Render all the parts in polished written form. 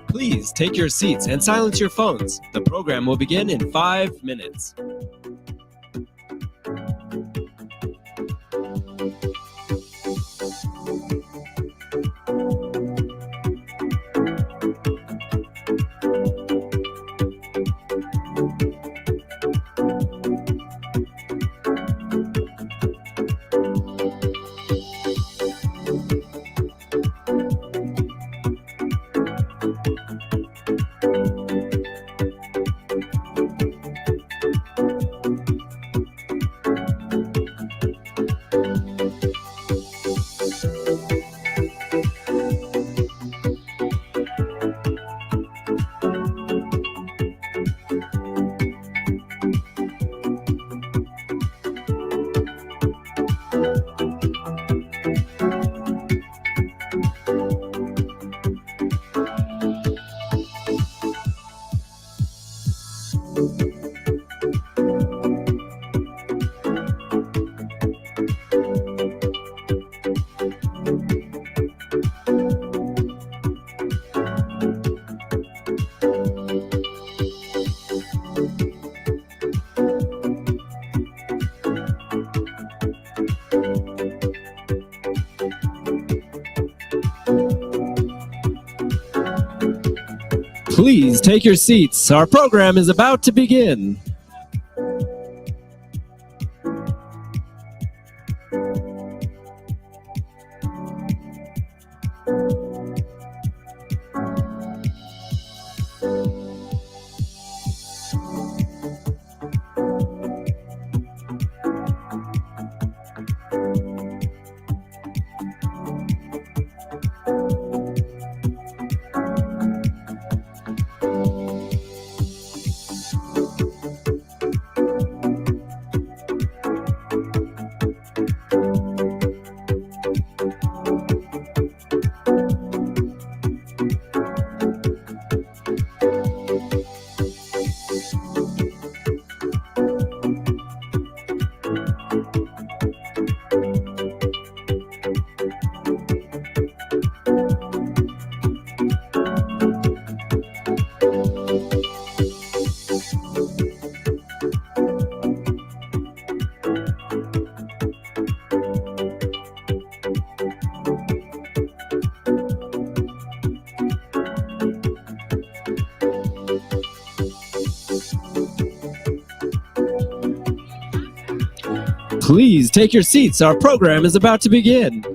Please take your seats and silence your phones. The program will begin in 5 minutes. Please take your seats. Our program is about to begin. Please take your seats. Our program is about to begin.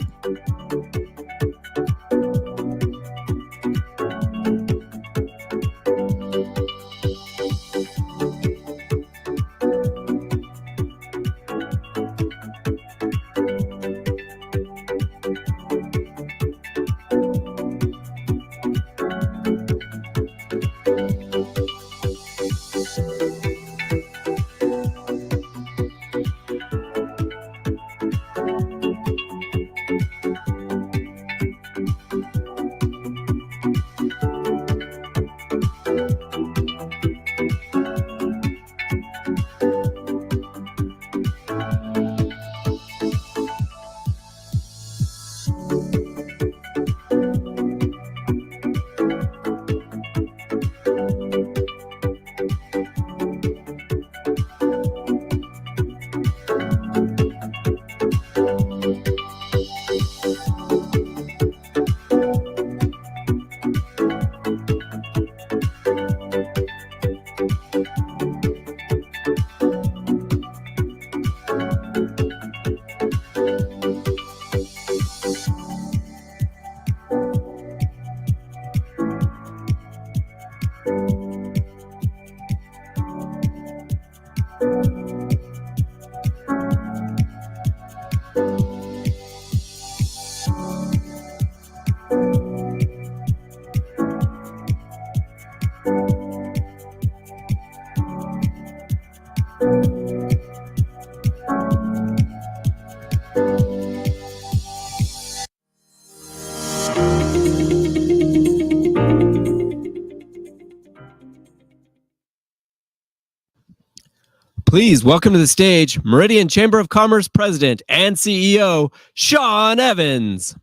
Please welcome to the stage Meridian Chamber of Commerce President and CEO, Sean Evans.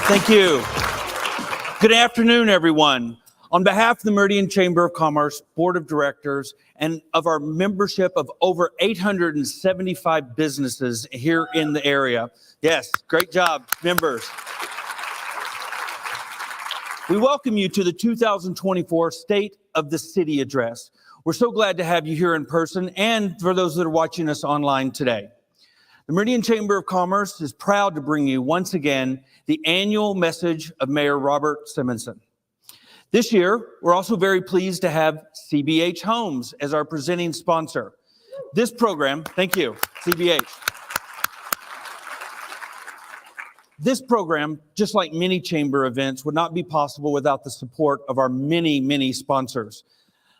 Thank you. Good afternoon, everyone. On behalf of the Meridian Chamber of Commerce Board of Directors and of our membership of over 875 businesses here in the area. Yes, great job, members. We welcome you to the 2024 State of the City Address. We're so glad to have you here in person and for those that are watching us online today. The Meridian Chamber of Commerce is proud to bring you once again the annual message of Mayor Robert Simison. This year, we're also very pleased to have CBH Homes as our presenting sponsor. This program, thank you, CBH. This program, just like many chamber events, would not be possible without the support of our many, many sponsors.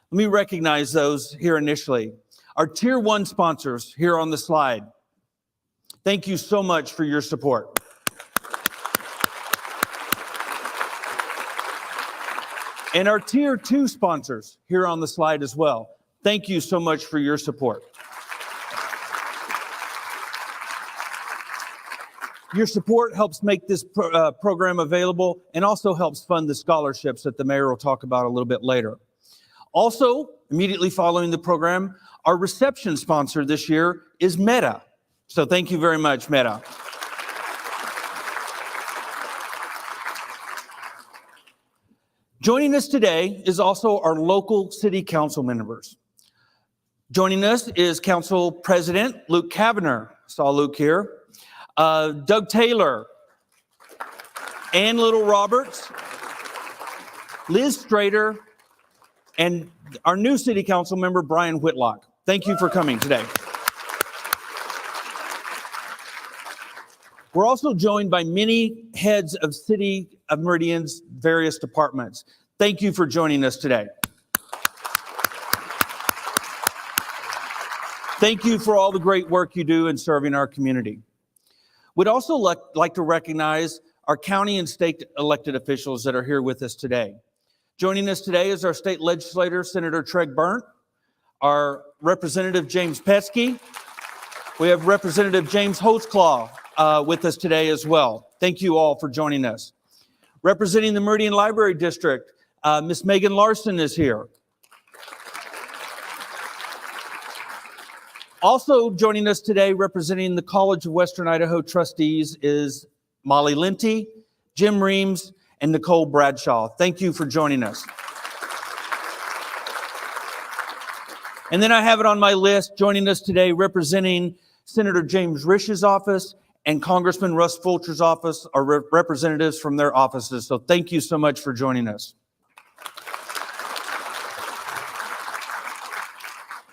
Let me recognize those here initially. Our Tier 1 sponsors here on the slide. Thank you so much for your support. And our Tier 2 sponsors here on the slide as well. Thank you so much for your support. Your support helps make this program available and also helps fund the scholarships that the mayor will talk about a little bit later. Also, immediately following the program, our reception sponsor this year is Meta. So thank you very much, Meta. Joining us today is also our local city council members. Joining us is Council President Luke Kavanagh. Saw Luke here. Doug Taylor, Ann Little Roberts, Liz Strader, and our new city council member, Brian Whitlock. Thank you for coming today. We're also joined by many heads of City of Meridian's various departments. Thank you for joining us today. Thank you for all the great work you do in serving our community. We'd also like to recognize our county and state elected officials that are here with us today. Joining us today is our state legislator, Senator Treg Burnt, our Representative James Petsky. We have Representative James Holtzclaw with us today as well. Thank you all for joining us. Representing the Meridian Library District, Ms. Megan Larson is here. Also joining us today, representing the College of Western Idaho trustees, is Molly Linty, Jim Reams, and Nicole Bradshaw. Thank you for joining us. And then I have it on my list, joining us today, representing Senator James Risch's office and Congressman Russ Fulcher's office, are representatives from their offices. So thank you so much for joining us.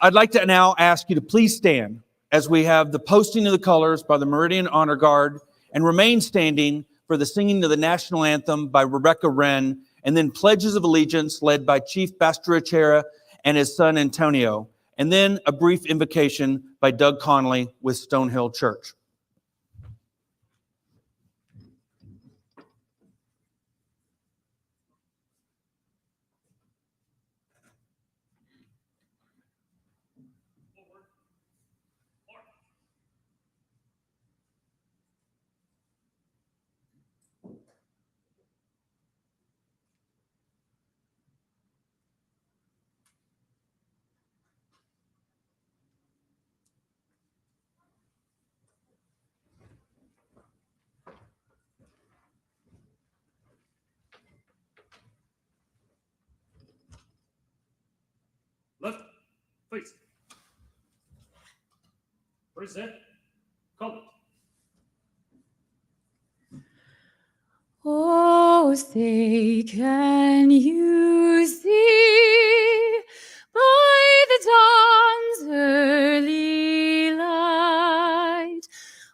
I'd like to now ask you to please stand as we have the posting of the colors by the Meridian Honor Guard and remain standing for the singing of the national anthem by Rebecca Wren and then pledges of allegiance led by Chief Bastrachera and his son Antonio, and then a brief invocation by Doug Connolly with Stonehill Church. Left, face. Present, color. Oh, say, can you see by the dawn's early light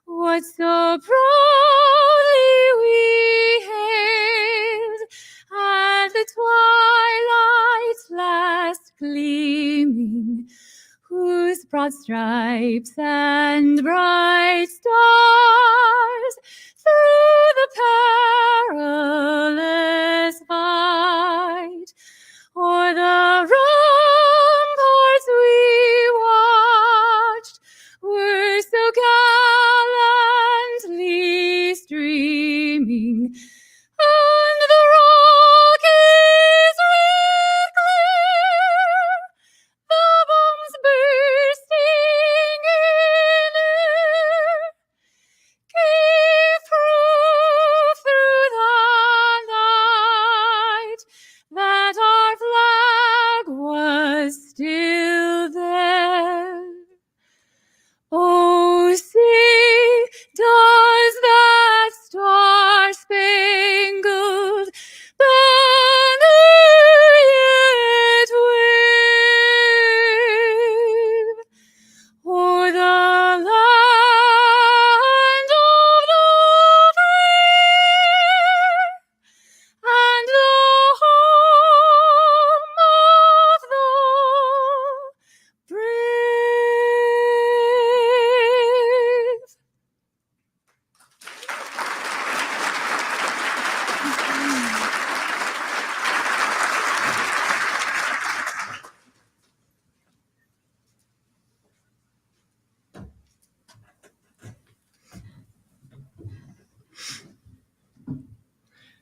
what so proudly we hailed at the twilight's last gleaming, whose broad stripes and bright stars through the perilous fight o'er the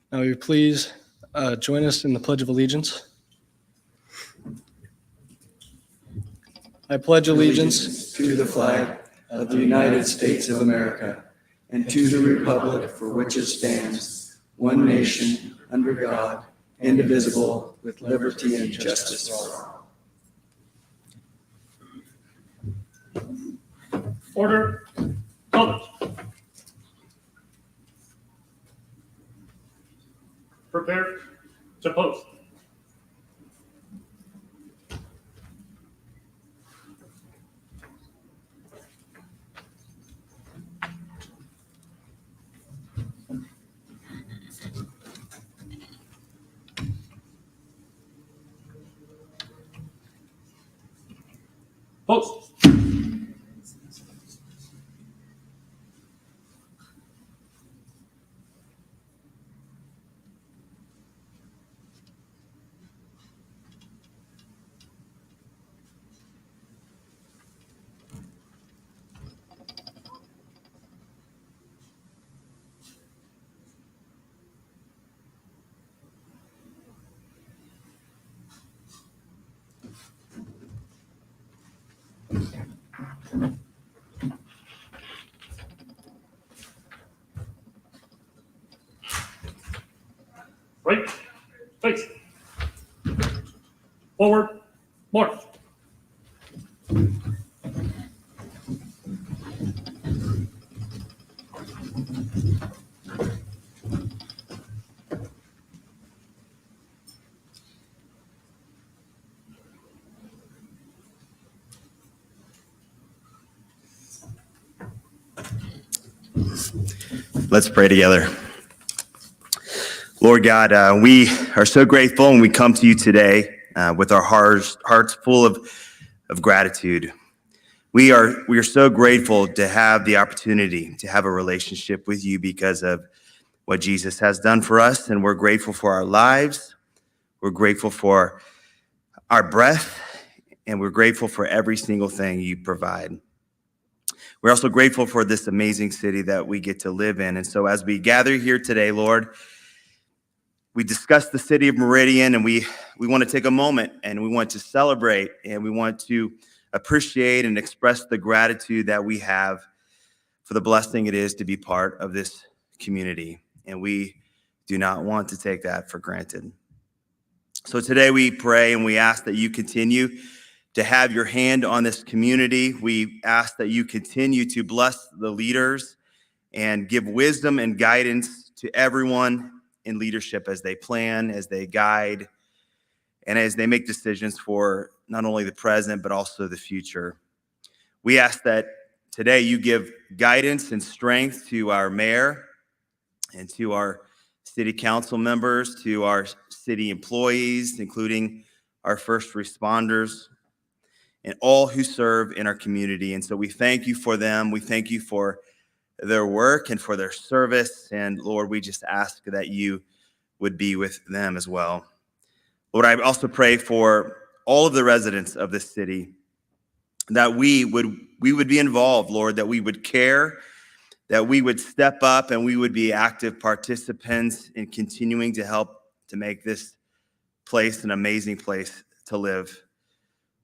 Now, will you please join us in the Pledge of Allegiance? I pledge allegiance to the flag of the United States of America and to the republic for which it stands, one nation, under God, indivisible, with liberty and justice for all. Order. College. Prepare to post. Post. Right. Face. Forward. March. Let's pray together. Lord God, we are so grateful and we come to you today with our hearts full of gratitude. We are so grateful to have the opportunity to have a relationship with you because of what Jesus has done for us, and we're grateful for our lives. We're grateful for our breath, and we're grateful for every single thing you provide. We're also grateful for this amazing city that we get to live in. And so as we gather here today, Lord, we discuss the city of Meridian, and we want to take a moment and we want to celebrate and we want to appreciate and express the gratitude that we have for the blessing it is to be part of this community. And we do not want to take that for granted. So today we pray and we ask that you continue to have your hand on this community. We ask that you continue to bless the leaders and give wisdom and guidance to everyone in leadership as they plan, as they guide, and as they make decisions for not only the present, but also the future. We ask that today you give guidance and strength to our mayor and to our city council members, to our city employees, including our first responders, and all who serve in our community. And so we thank you for them. We thank you for their work and for their service. And Lord, we just ask that you would be with them as well. Lord, I also pray for all of the residents of this city, that we would be involved, Lord, that we would care, that we would step up and we would be active participants in continuing to help to make this place an amazing place to live.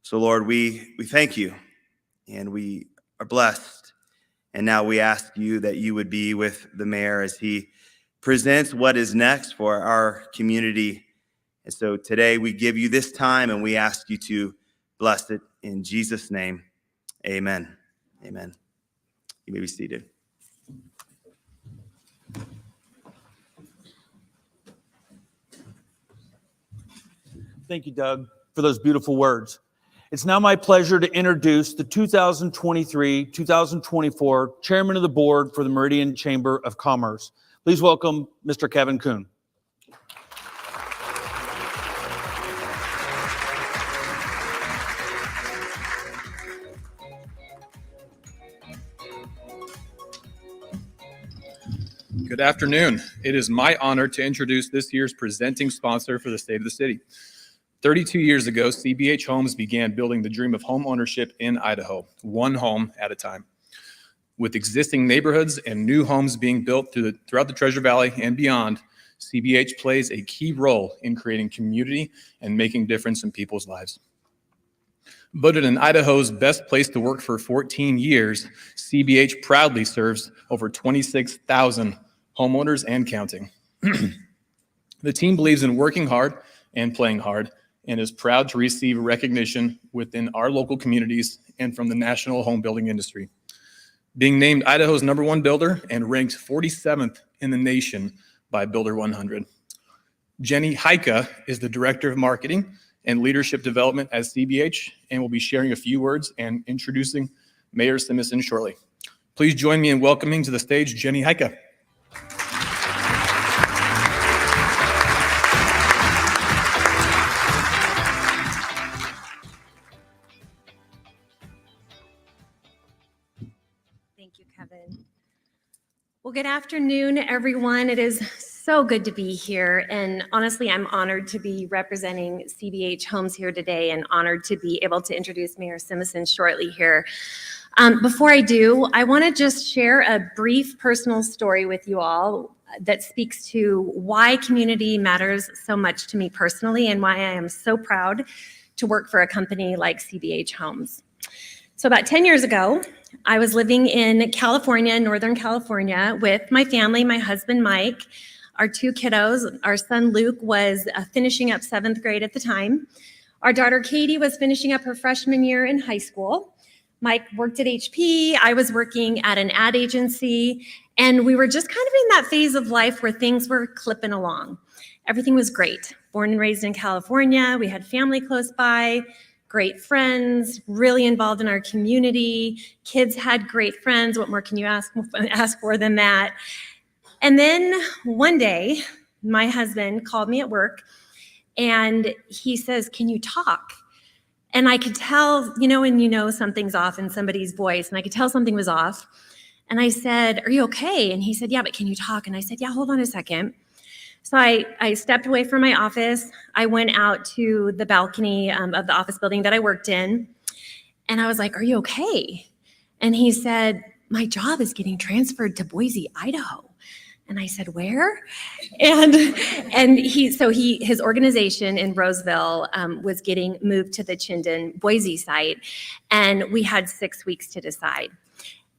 So, Lord, we thank you and we are blessed. And now we ask you that you would be with the mayor as he presents what is next for our community. And so today we give you this time and we ask you to bless it in Jesus' name. Amen. Amen. You may be seated. Thank you, Doug, for those beautiful words. It's now my pleasure to introduce the 2023-2024 Chairman of the Board for the Meridian Chamber of Commerce. Please welcome Mr. Kevin Kuhn. Good afternoon. It is my honor to introduce this year's presenting sponsor for the State of the City. 32 years ago, CBH Homes began building the dream of home ownership in Idaho, one home at a time. With existing neighborhoods and new homes being built throughout the Treasure Valley and beyond, CBH plays a key role in creating community and making difference in people's lives. Voted in Idaho's best place to work for 14 years, CBH proudly serves over 26,000 homeowners and counting. The team believes in working hard and playing hard and is proud to receive recognition within our local communities and from the national home building industry. Being named Idaho's #1 builder and ranked 47th in the nation by Builder 100. Jenny Heike is the Director of Marketing and Leadership Development at CBH and will be sharing a few words and introducing Mayor Simison shortly. Please join me in welcoming to the stage Jenny Heike. Thank you, Kevin. Well, good afternoon, everyone. It is so good to be here. And honestly, I'm honored to be representing CBH Homes here today and honored to be able to introduce Mayor Simison shortly here. Before I do, I want to just share a brief personal story with you all that speaks to why community matters so much to me personally and why I am so proud to work for a company like CBH Homes. So about 10 years ago, I was living in California, Northern California, with my family, my husband, Mike, our 2 kiddos. Our son, Luke, was finishing up 7th grade at the time. Our daughter, Katie, was finishing up her freshman year in high school. Mike worked at HP. I was working at an ad agency. And we were just kind of in that phase of life where things were clipping along. Everything was great. Born and raised in California. We had family close by. Great friends, really involved in our community. Kids had great friends. What more can you ask for than that? And then one day, my husband called me at work and he says, "Can you talk?" And I could tell, when you know something's off in somebody's voice, and I could tell something was off. And I said, "Are you okay?" And he said, "Yeah, but can you talk?" And I said, "Yeah, hold on a second." So I stepped away from my office. I went out to the balcony of the office building that I worked in. And I was like, "Are you okay?" And he said, "My job is getting transferred to Boise, Idaho." And I said, "Where?" And his organization in Roseville was getting moved to the Chinden, Boise site. And we had 6 weeks to decide.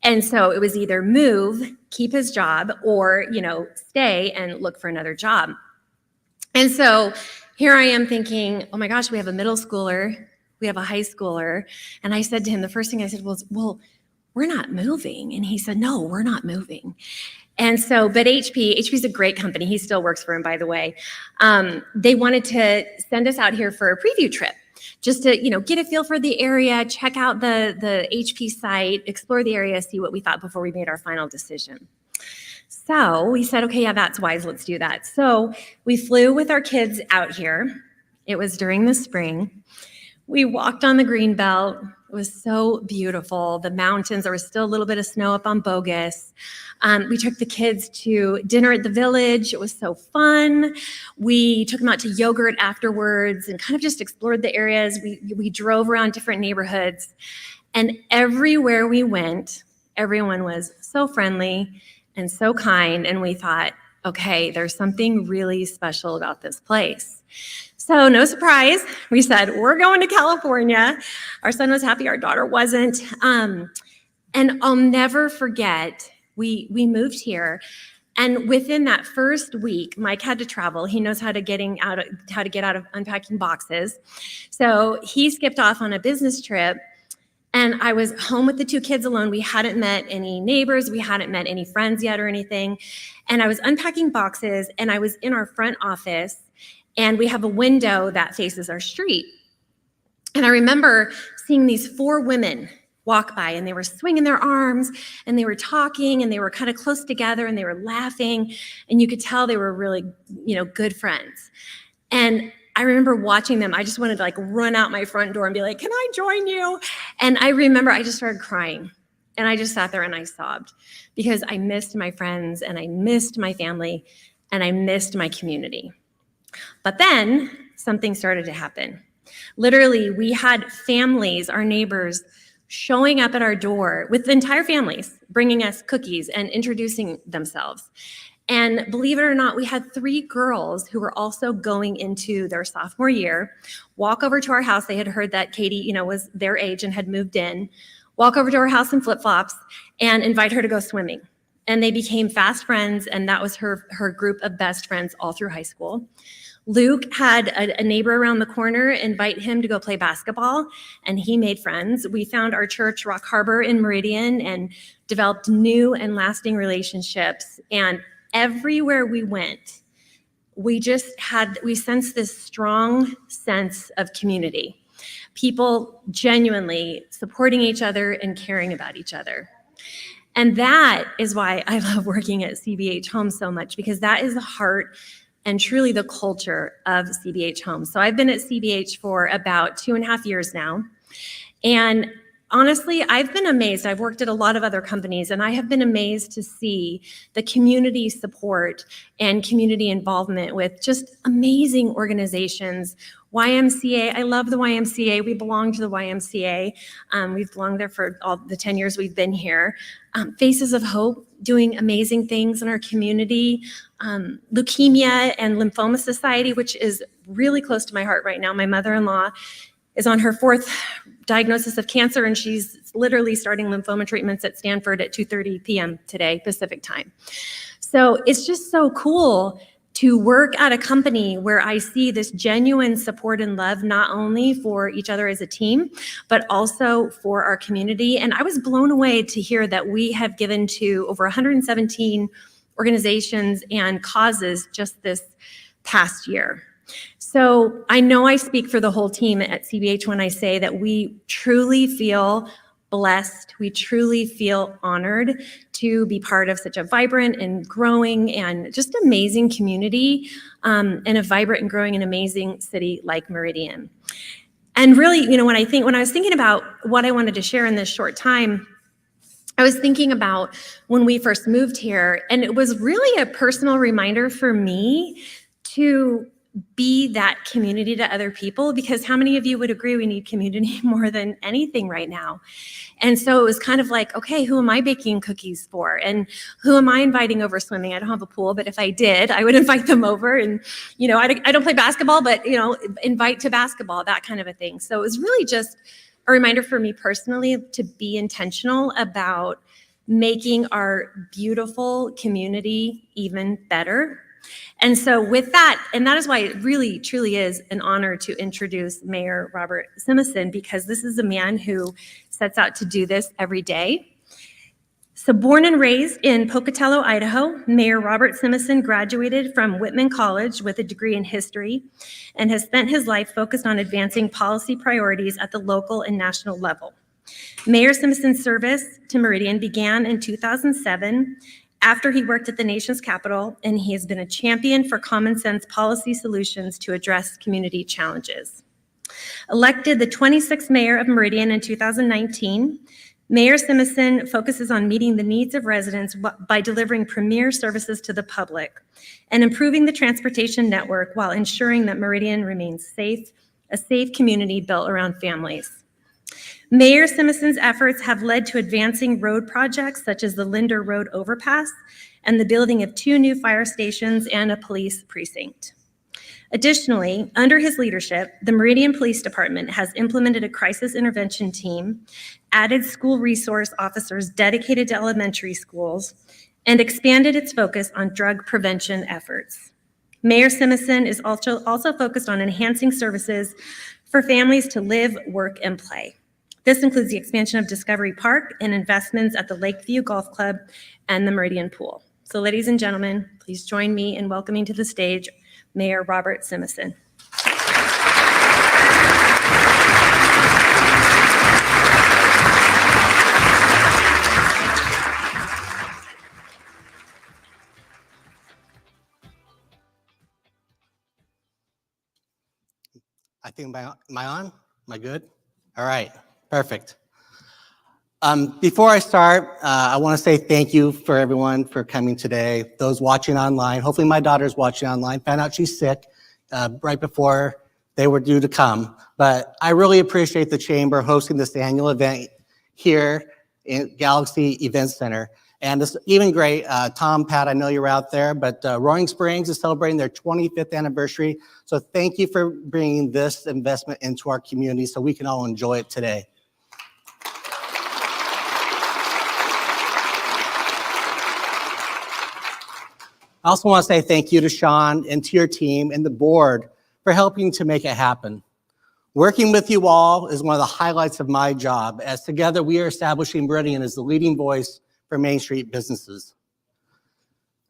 And so it was either move, keep his job, or, stay and look for another job. And so here I am thinking, oh my gosh, we have a middle schooler, we have a high schooler. And I said to him, the first thing I said was, "Well, we're not moving." And he said, "No, we're not moving." And so, but HP's a great company. He still works for him, by the way. They wanted to send us out here for a preview trip. Just to, get a feel for the area, check out the HP site, explore the area, see what we thought before we made our final decision. So we said, okay, yeah, that's wise. Let's do that. So we flew with our kids out here. It was during the spring. We walked on the Greenbelt. It was so beautiful. The mountains, there was still a little bit of snow up on Bogus. We took the kids to dinner at the village. It was so fun. We took them out to yogurt afterwards and kind of just explored the areas. We drove around different neighborhoods. And everywhere we went, everyone was so friendly and so kind. And we thought, okay, there's something really special about this place. So no surprise, we said, we're going to California. Our son was happy, our daughter wasn't. And I'll never forget, we moved here. And within that first week, Mike had to travel. He knows how to get out of unpacking boxes. So he skipped off on a business trip. And I was home with the 2 kids alone. We hadn't met any neighbors. We hadn't met any friends yet or anything. And I was unpacking boxes and I was in our front office. And we have a window that faces our street. And I remember seeing these 4 women walk by and they were swinging their arms and they were talking and they were kind of close together and they were laughing. And you could tell they were really, good friends. And I remember watching them. I just wanted to run out my front door and be like, "Can I join you?" And I remember I just started crying. And I just sat there and I sobbed because I missed my friends and I missed my family and I missed my community. But then something started to happen. Literally, we had families, our neighbors, showing up at our door with entire families, bringing us cookies and introducing themselves. And believe it or not, we had 3 girls who were also going into their sophomore year walk over to our house. They had heard that Katie, was their age and had moved in, walk over to our house in flip-flops and invite her to go swimming. And they became fast friends, and that was her group of best friends all through high school. Luke had a neighbor around the corner invite him to go play basketball, and he made friends. We found our church, Rock Harbor in Meridian, and developed new and lasting relationships. And everywhere we went, we sensed this strong sense of community. People genuinely supporting each other and caring about each other. And that is why I love working at CBH Homes so much, because that is the heart and truly the culture of CBH Homes. So I've been at CBH for about 2.5 years now. And honestly, I've been amazed. I've worked at a lot of other companies, and I have been amazed to see the community support and community involvement with just amazing organizations. YMCA, I love the YMCA. We belong to the YMCA. We've belonged there for all the 10 years we've been here. Faces of Hope, doing amazing things in our community. Leukemia and Lymphoma Society, which is really close to my heart right now. My mother-in-law is on her 4th diagnosis of cancer, and she's literally starting lymphoma treatments at Stanford at 2:30 p.m. today, Pacific time. So it's just so cool to work at a company where I see this genuine support and love, not only for each other as a team, but also for our community. And I was blown away to hear that we have given to over 117 organizations and causes just this past year. So I know I speak for the whole team at CBH when I say that we truly feel blessed. We truly feel honored to be part of such a vibrant and growing and just amazing community, and a vibrant and growing and amazing city like Meridian. And really, when I was thinking about what I wanted to share in this short time, I was thinking about when we first moved here, and it was really a personal reminder for me to be that community to other people, because how many of you would agree we need community more than anything right now? And so it was kind of like, okay, who am I baking cookies for? And who am I inviting over swimming? I don't have a pool, but if I did, I would invite them over. And, I don't play basketball, but, invite to basketball, that kind of a thing. So it was really just a reminder for me personally to be intentional about making our beautiful community even better. And so with that, and that is why it really, truly is an honor to introduce Mayor Robert Simison, because this is a man who sets out to do this every day. So born and raised in Pocatello, Idaho, Mayor Robert Simison graduated from Whitman College with a degree in history and has spent his life focused on advancing policy priorities at the local and national level. Mayor Simison's service to Meridian began in 2007 after he worked at the nation's capital, and he has been a champion for common sense policy solutions to address community challenges. Elected the 26th mayor of Meridian in 2019, Mayor Simison focuses on meeting the needs of residents by delivering premier services to the public and improving the transportation network while ensuring that Meridian remains safe, a safe community built around families. Mayor Simison's efforts have led to advancing road projects such as the Linder Road overpass and the building of 2 new fire stations and a police precinct. Additionally, under his leadership, the Meridian Police Department has implemented a crisis intervention team, added school resource officers dedicated to elementary schools, and expanded its focus on drug prevention efforts. Mayor Simison is also focused on enhancing services for families to live, work, and play. This includes the expansion of Discovery Park and investments at the Lakeview Golf Club and the Meridian Pool. So ladies and gentlemen, please join me in welcoming to the stage Mayor Robert Simison. I think, am I on? Am I good? All right, perfect. Before I start, I want to say thank you for everyone for coming today. Those watching online, hopefully my daughter's watching online, found out she's sick right before they were due to come. But I really appreciate the Chamber hosting this annual event here in Galaxy Event Center. And it's even great, Tom, Pat, I know you're out there, but Roaring Springs is celebrating their 25th anniversary. So thank you for bringing this investment into our community so we can all enjoy it today. I also want to say thank you to Sean and to your team and the board for helping to make it happen. Working with you all is one of the highlights of my job, as together we are establishing Meridian as the leading voice for Main Street businesses.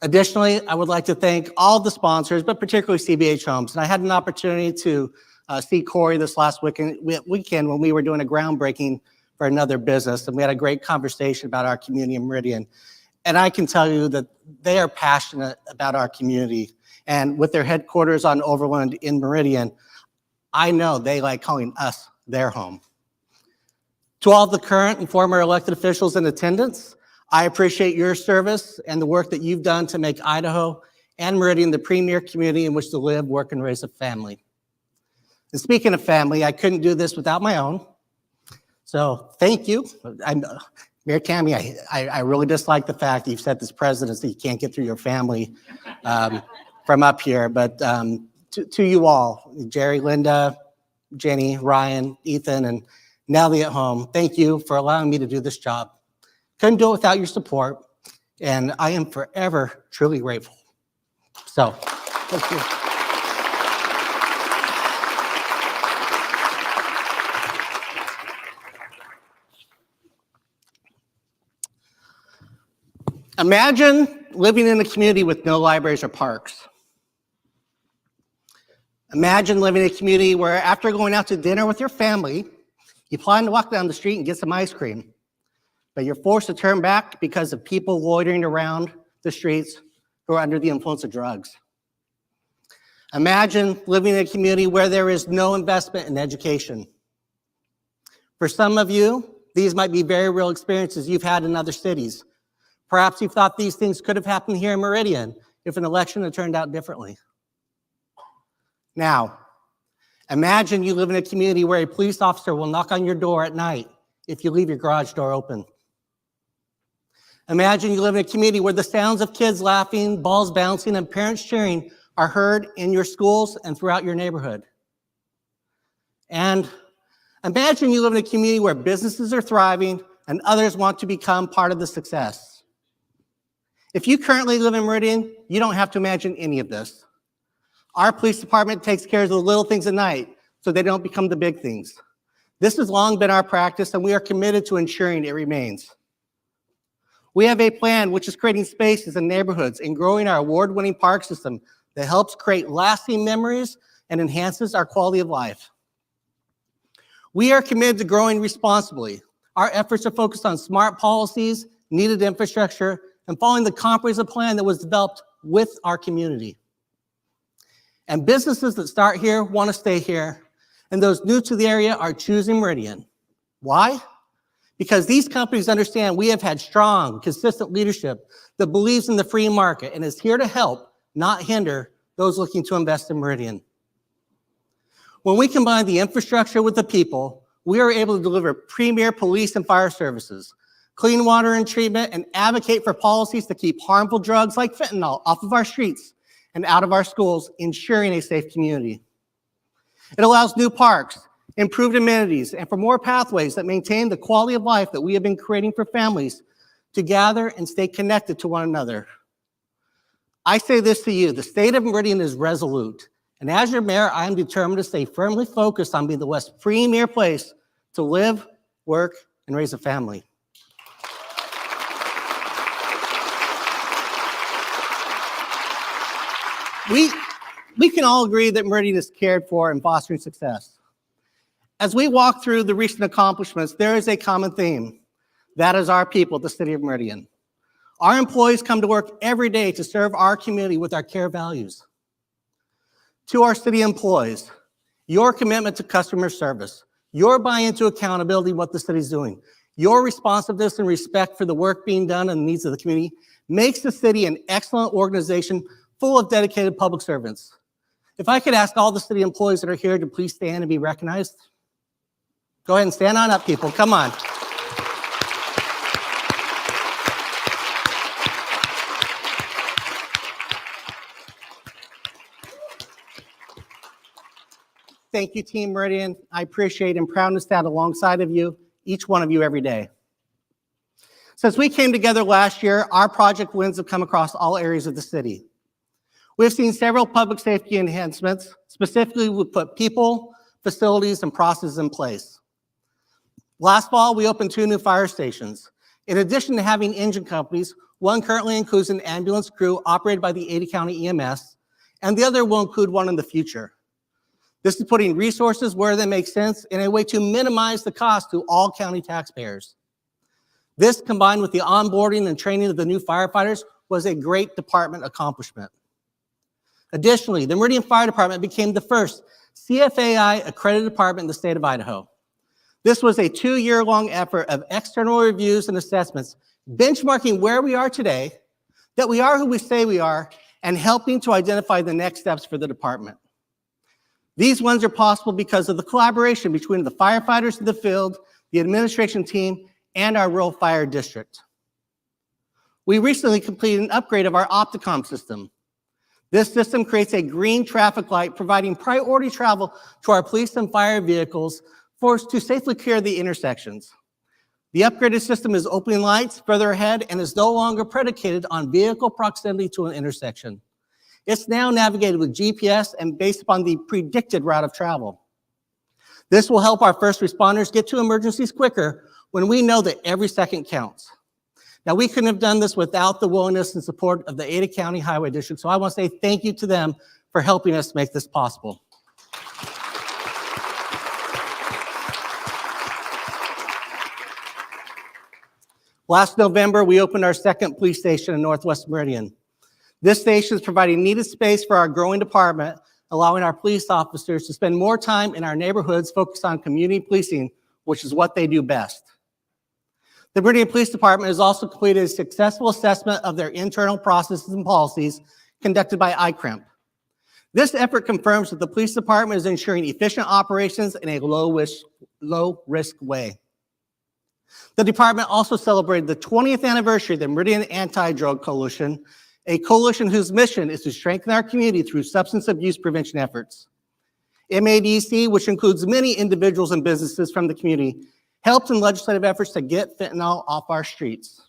Additionally, I would like to thank all the sponsors, but particularly CBH Homes. And I had an opportunity to see Corey this last weekend when we were doing a groundbreaking for another business, and we had a great conversation about our community in Meridian. And I can tell you that they are passionate about our community. And with their headquarters on Overland in Meridian, I know they like calling us their home. To all the current and former elected officials in attendance, I appreciate your service and the work that you've done to make Idaho and Meridian the premier community in which to live, work, and raise a family. And speaking of family, I couldn't do this without my own. So thank you. Mayor Cammy, I really dislike the fact that you've set this precedent that you can't get through your family from up here. But to you all, Jerry, Linda, Jenny, Ryan, Ethan, and Nellie at home, thank you for allowing me to do this job. Couldn't do it without your support, and I am forever truly grateful. So, thank you. Imagine living in a community with no libraries or parks. Imagine living in a community where after going out to dinner with your family, you plan to walk down the street and get some ice cream, but you're forced to turn back because of people loitering around the streets who are under the influence of drugs. Imagine living in a community where there is no investment in education. For some of you, these might be very real experiences you've had in other cities. Perhaps you thought these things could have happened here in Meridian if an election had turned out differently. Now, imagine you live in a community where a police officer will knock on your door at night if you leave your garage door open. Imagine you live in a community where the sounds of kids laughing, balls bouncing, and parents cheering are heard in your schools and throughout your neighborhood. And imagine you live in a community where businesses are thriving and others want to become part of the success. If you currently live in Meridian, you don't have to imagine any of this. Our police department takes care of the little things at night so they don't become the big things. This has long been our practice, and we are committed to ensuring it remains. We have a plan which is creating spaces and neighborhoods and growing our award-winning park system that helps create lasting memories and enhances our quality of life. We are committed to growing responsibly. Our efforts are focused on smart policies, needed infrastructure, and following the comprehensive plan that was developed with our community. And businesses that start here want to stay here, and those new to the area are choosing Meridian. Why? Because these companies understand we have had strong, consistent leadership that believes in the free market and is here to help, not hinder, those looking to invest in Meridian. When we combine the infrastructure with the people, we are able to deliver premier police and fire services, clean water and treatment, and advocate for policies to keep harmful drugs like fentanyl off of our streets and out of our schools, ensuring a safe community. It allows new parks, improved amenities, and for more pathways that maintain the quality of life that we have been creating for families to gather and stay connected to one another. I say this to you, the state of Meridian is resolute, and as your mayor, I am determined to stay firmly focused on being the West's premier place to live, work, and raise a family. We can all agree that Meridian is cared for and fostering success. As we walk through the recent accomplishments, there is a common theme. That is our people at the City of Meridian. Our employees come to work every day to serve our community with our care values. To our city employees, your commitment to customer service, your buy-in to accountability, what the city's doing, your responsiveness and respect for the work being done and the needs of the community makes the city an excellent organization full of dedicated public servants. If I could ask all the city employees that are here to please stand and be recognized. Go ahead and stand on up, people. Come on. thank you, Team Meridian. I appreciate and proud to stand alongside of you, each one of you every day. Since we came together last year, our project wins have come across all areas of the city. We've seen several public safety enhancements. Specifically, we put people, facilities, and processes in place. Last fall, we opened 2 new fire stations. In addition to having engine companies, one currently includes an ambulance crew operated by the Ada County EMS, and the other will include one in the future. This is putting resources where they make sense in a way to minimize the cost to all county taxpayers. This, combined with the onboarding and training of the new firefighters, was a great department accomplishment. Additionally, the Meridian Fire Department became the first CFAI accredited department in the state of Idaho. This was a 2-year-long effort of external reviews and assessments, benchmarking where we are today, that we are who we say we are, and helping to identify the next steps for the department. These ones are possible because of the collaboration between the firefighters in the field, the administration team, and our rural fire district. We recently completed an upgrade of our Opticom system. This system creates a green traffic light, providing priority travel to our police and fire vehicles to safely clear the intersections. The upgraded system is opening lights further ahead and is no longer predicated on vehicle proximity to an intersection. It's now navigated with GPS and based upon the predicted route of travel. This will help our first responders get to emergencies quicker when we know that every second counts. Now, we couldn't have done this without the willingness and support of the Ada County Highway District, so I want to say thank you to them for helping us make this possible. Last November, we opened our second police station in Northwest Meridian. This station is providing needed space for our growing department, allowing our police officers to spend more time in our neighborhoods focused on community policing, which is what they do best. The Meridian Police Department has also completed a successful assessment of their internal processes and policies conducted by ICRIMP. This effort confirms that the police department is ensuring efficient operations in a low-risk way. The department also celebrated the 20th anniversary of the Meridian Anti-Drug Coalition, a coalition whose mission is to strengthen our community through substance abuse prevention efforts. MADC, which includes many individuals and businesses from the community, helped in legislative efforts to get fentanyl off our streets.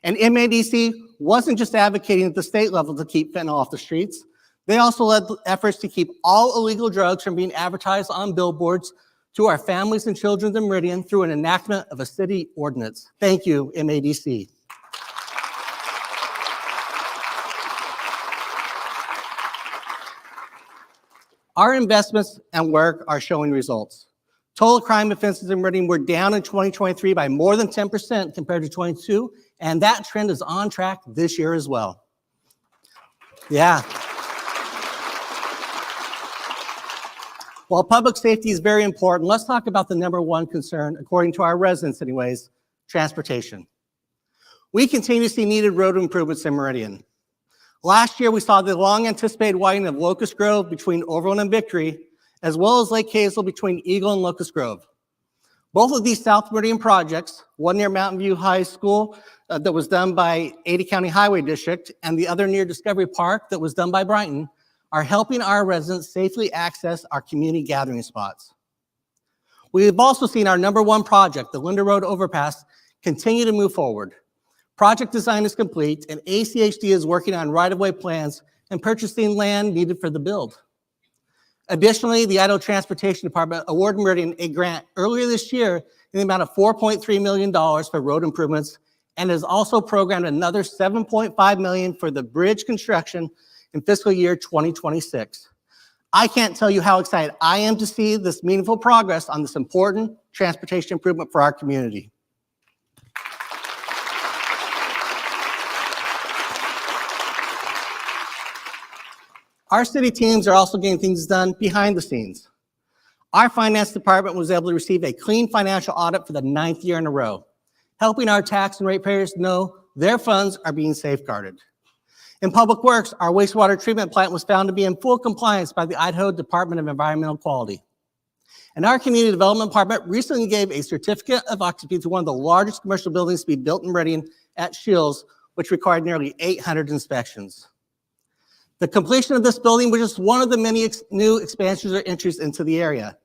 And MADC wasn't just advocating at the state level to keep fentanyl off the streets. They also led efforts to keep all illegal drugs from being advertised on billboards to our families and children in Meridian through an enactment of a city ordinance. Thank you, MADC. Our investments and work are showing results. Total crime offenses in Meridian were down in 2023 by more than 10% compared to 22, and that trend is on track this year as well. Yeah. While public safety is very important, let's talk about the #1 concern, according to our residents anyways, transportation. We continue to see needed road improvements in Meridian. Last year, we saw the long-anticipated widening of Locust Grove between Overland and Victory, as well as Lake Hazel between Eagle and Locust Grove. Both of these South Meridian projects, one near Mountain View High School that was done by Ada County Highway District, and the other near Discovery Park that was done by Brighton, are helping our residents safely access our community gathering spots. We have also seen our #1 project, the Linda Road Overpass, continue to move forward. Project design is complete, and ACHD is working on right-of-way plans and purchasing land needed for the build. Additionally, the Idaho Transportation Department awarded Meridian a grant earlier this year in the amount of $4.3 million for road improvements, and has also programmed another $7.5 million for the bridge construction in fiscal year 2026. I can't tell you how excited I am to see this meaningful progress on this important transportation improvement for our community. Our city teams are also getting things done behind the scenes. Our finance department was able to receive a clean financial audit for the 9th year in a row, helping our tax and ratepayers know their funds are being safeguarded. In Public Works, our wastewater treatment plant was found to be in full compliance by the Idaho Department of Environmental Quality. And our community development department recently gave a certificate of occupancy to one of the largest commercial buildings to be built in Meridian at Shields, which required nearly 800 inspections. The completion of this building was just one of the many new expansions or entries into the area.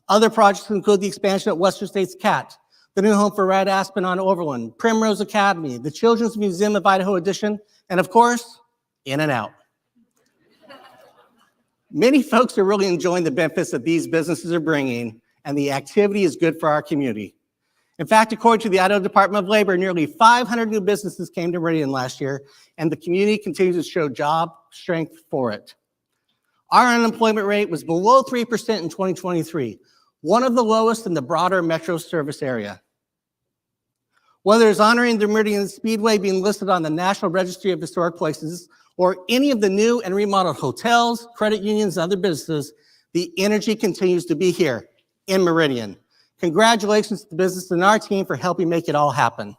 Other projects include the expansion at Western States CAT, the new home for Red Aspen on Overland, Primrose Academy, the Children's Museum of Idaho addition, and of course, In-N-Out. Many folks are really enjoying the benefits that these businesses are bringing, and the activity is good for our community. In fact, according to the Idaho Department of Labor, nearly 500 new businesses came to Meridian last year, and the community continues to show job strength for it. Our unemployment rate was below 3% in 2023, one of the lowest in the broader metro service area. Whether it's honoring the Meridian Speedway being listed on the National Registry of Historic Places, or any of the new and remodeled hotels, credit unions, and other businesses, the energy continues to be here in Meridian. Congratulations to the business and our team for helping make it all happen.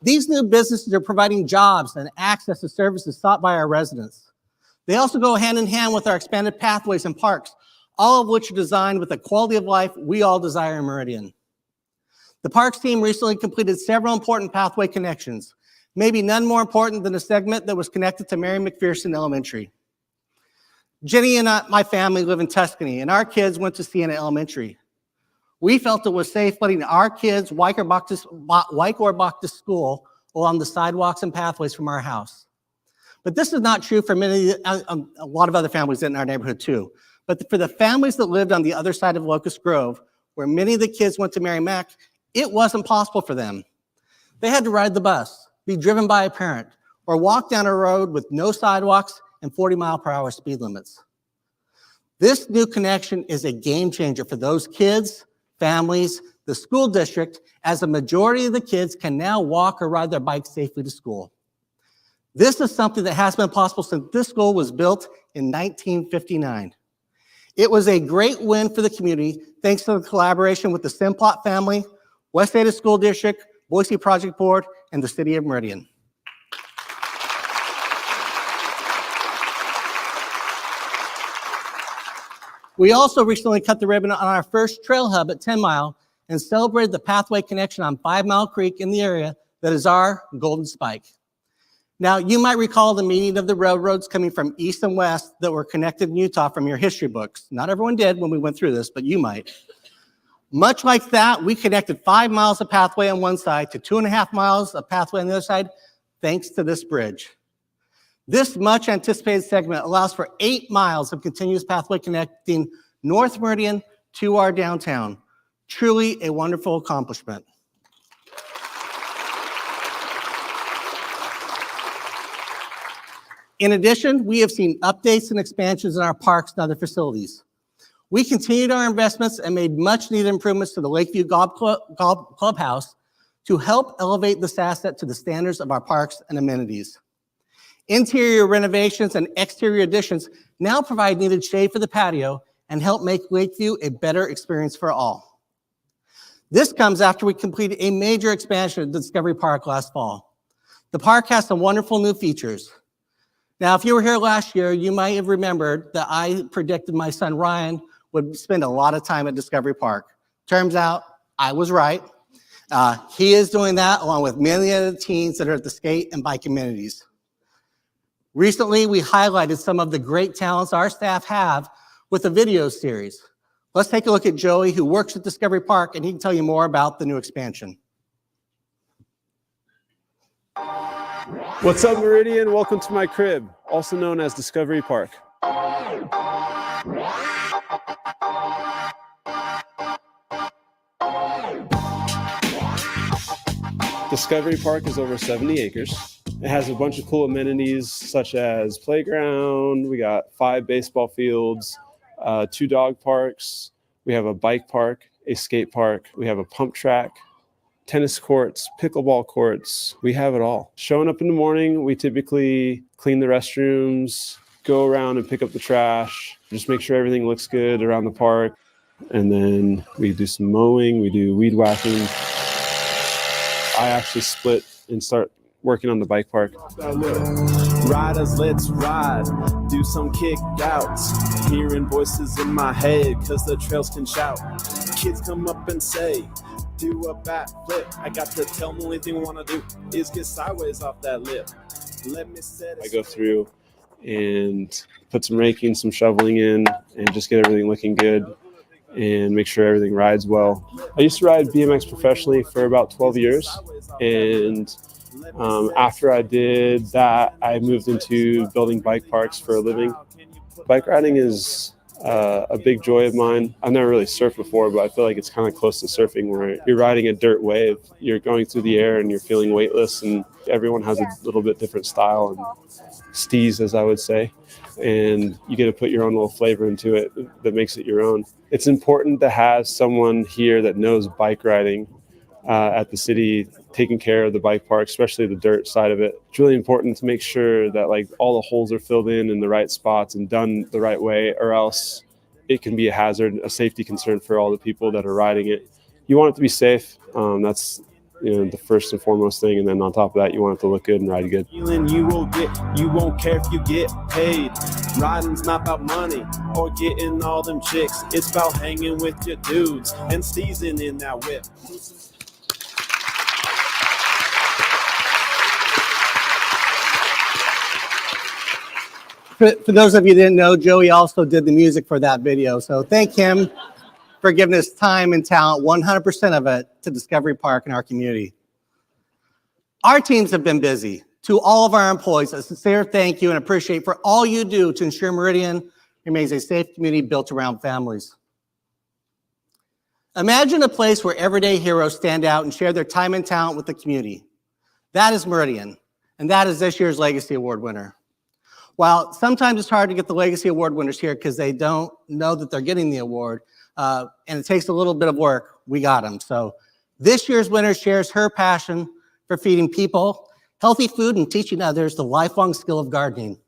These new businesses are providing jobs and access to services sought by our residents. They also go hand in hand with our expanded pathways and parks, all of which are designed with the quality of life we all desire in Meridian. The Parks team recently completed several important pathway connections, maybe none more important than a segment that was connected to Mary McPherson Elementary. Jenny and my family live in Tuscany, and our kids went to Siena Elementary. We felt it was safe letting our kids walk or walk to school along the sidewalks and pathways from our house. But this is not true for a lot of other families in our neighborhood too. But for the families that lived on the other side of Locust Grove, where many of the kids went to Mary Mac, it wasn't possible for them. They had to ride the bus, be driven by a parent, or walk down a road with no sidewalks and 40-mile-per-hour speed limits. This new connection is a game changer for those kids, families, the school district, as a majority of the kids can now walk or ride their bikes safely to school. This is something that has been possible since this school was built in 1959. It was a great win for the community thanks to the collaboration with the Simplot family, West Ada School District, Boise Project Board, and the City of Meridian. We also recently cut the ribbon on our first trail hub at 10 Mile and celebrated the pathway connection on 5 Mile Creek in the area that is our Golden Spike. Now, you might recall the meaning of the railroads coming from east and west that were connected in Utah from your history books. Not everyone did when we went through this, but you might. Much like that, we connected 5 miles of pathway on one side to 2.5 miles of pathway on the other side, thanks to this bridge. This much anticipated segment allows for 8 miles of continuous pathway connecting North Meridian to our downtown. Truly a wonderful accomplishment. In addition, we have seen updates and expansions in our parks and other facilities. We continued our investments and made much needed improvements to the Lakeview Golf Clubhouse to help elevate this asset to the standards of our parks and amenities. Interior renovations and exterior additions now provide needed shade for the patio and help make Lakeview a better experience for all. This comes after we completed a major expansion at Discovery Park last fall. The park has some wonderful new features. Now, if you were here last year, you might have remembered that I predicted my son Ryan would spend a lot of time at Discovery Park. Turns out I was right. He is doing that along with many other teens that are at the skate and bike amenities. Recently, we highlighted some of the great talents our staff have with a video series. Let's take a look at Joey, who works at Discovery Park, and he can tell you more about the new expansion. What's up, Meridian? Welcome to my crib, also known as Discovery Park. Discovery Park is over 70 acres. It has a bunch of cool amenities such as playground. We got 5 baseball fields, 2 dog parks. We have a bike park, a skate park. We have a pump track, tennis courts, pickleball courts. We have it all. Showing up in the morning, we typically clean the restrooms, go around and pick up the trash, just make sure everything looks good around the park. And then we do some mowing, we do weed whacking. I actually split and start working on the bike park. Riders, let's ride, do some kick outs, hearing voices in my head, cause the trails can shout. Kids come up and say, do a backflip. I got to tell them the only thing I want to do is get sideways off that lip. Let me set it. I go through and put some raking, some shoveling in, and just get everything looking good and make sure everything rides well. I used to ride BMX professionally for about 12 years, and after I did that, I moved into building bike parks for a living. Bike riding is a big joy of mine. I've never really surfed before, but I feel like it's kind of close to surfing, where you're riding a dirt wave. You're going through the air and you're feeling weightless, and everyone has a little bit different style and steez, as I would say, and you get to put your own little flavor into it that makes it your own. It's important to have someone here that knows bike riding at the city, taking care of the bike park, especially the dirt side of it. It's really important to make sure that like all the holes are filled in the right spots and done the right way, or else it can be a hazard, a safety concern for all the people that are riding it. You want it to be safe. That's the first and foremost thing, and then on top of that, you want it to look good and ride good. You won't care if you get paid. Riding's not about money or getting all them chicks. It's about hanging with your dudes and steezing in that whip. For those of you who didn't know, Joey also did the music for that video. So thank him for giving us time and talent, 100% of it, to Discovery Park and our community. Our teams have been busy. To all of our employees, a sincere thank you and appreciate for all you do to ensure Meridian remains a safe community built around families. Imagine a place where everyday heroes stand out and share their time and talent with the community. That is Meridian, and that is this year's Legacy Award winner. While sometimes it's hard to get the Legacy Award winners here because they don't know that they're getting the award, and it takes a little bit of work, we got them. So this year's winner shares her passion for feeding people healthy food and teaching others the lifelong skill of gardening.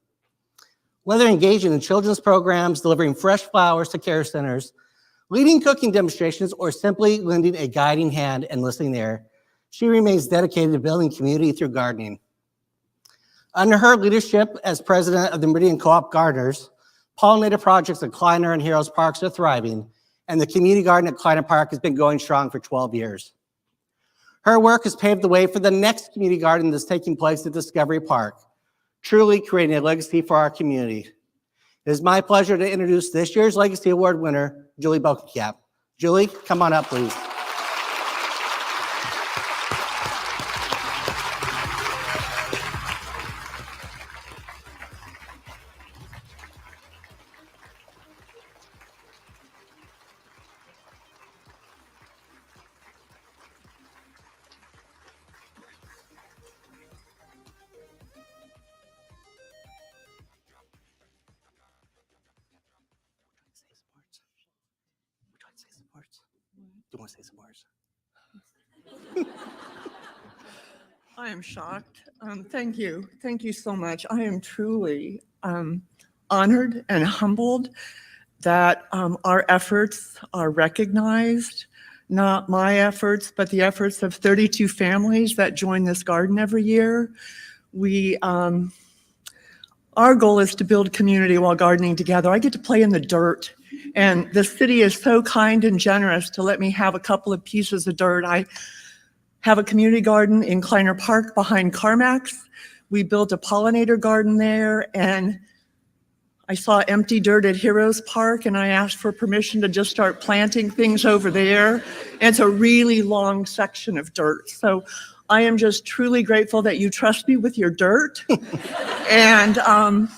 Whether engaging in children's programs, delivering fresh flowers to care centers, leading cooking demonstrations, or simply lending a guiding hand and listening there, she remains dedicated to building community through gardening. Under her leadership as president of the Meridian Co-op Gardeners, pollinator projects at Kleiner and Heroes Parks are thriving, and the community garden at Kleiner Park has been going strong for 12 years. Her work has paved the way for the next community garden that's taking place at Discovery Park, truly creating a legacy for our community. It is my pleasure to introduce this year's Legacy Award winner, Julie Bokenkamp. Julie, come on up, please. Do you want to say some words? I am shocked. Thank you. Thank you so much. I am truly honored and humbled that our efforts are recognized, not my efforts, but the efforts of 32 families that join this garden every year. Our goal is to build community while gardening together. I get to play in the dirt, and the city is so kind and generous to let me have a couple of pieces of dirt. I have a community garden in Kleiner Park behind CarMax. We built a pollinator garden there, and I saw empty dirt at Heroes Park, and I asked for permission to just start planting things over there. And it's a really long section of dirt. So I am just truly grateful that you trust me with your dirt. And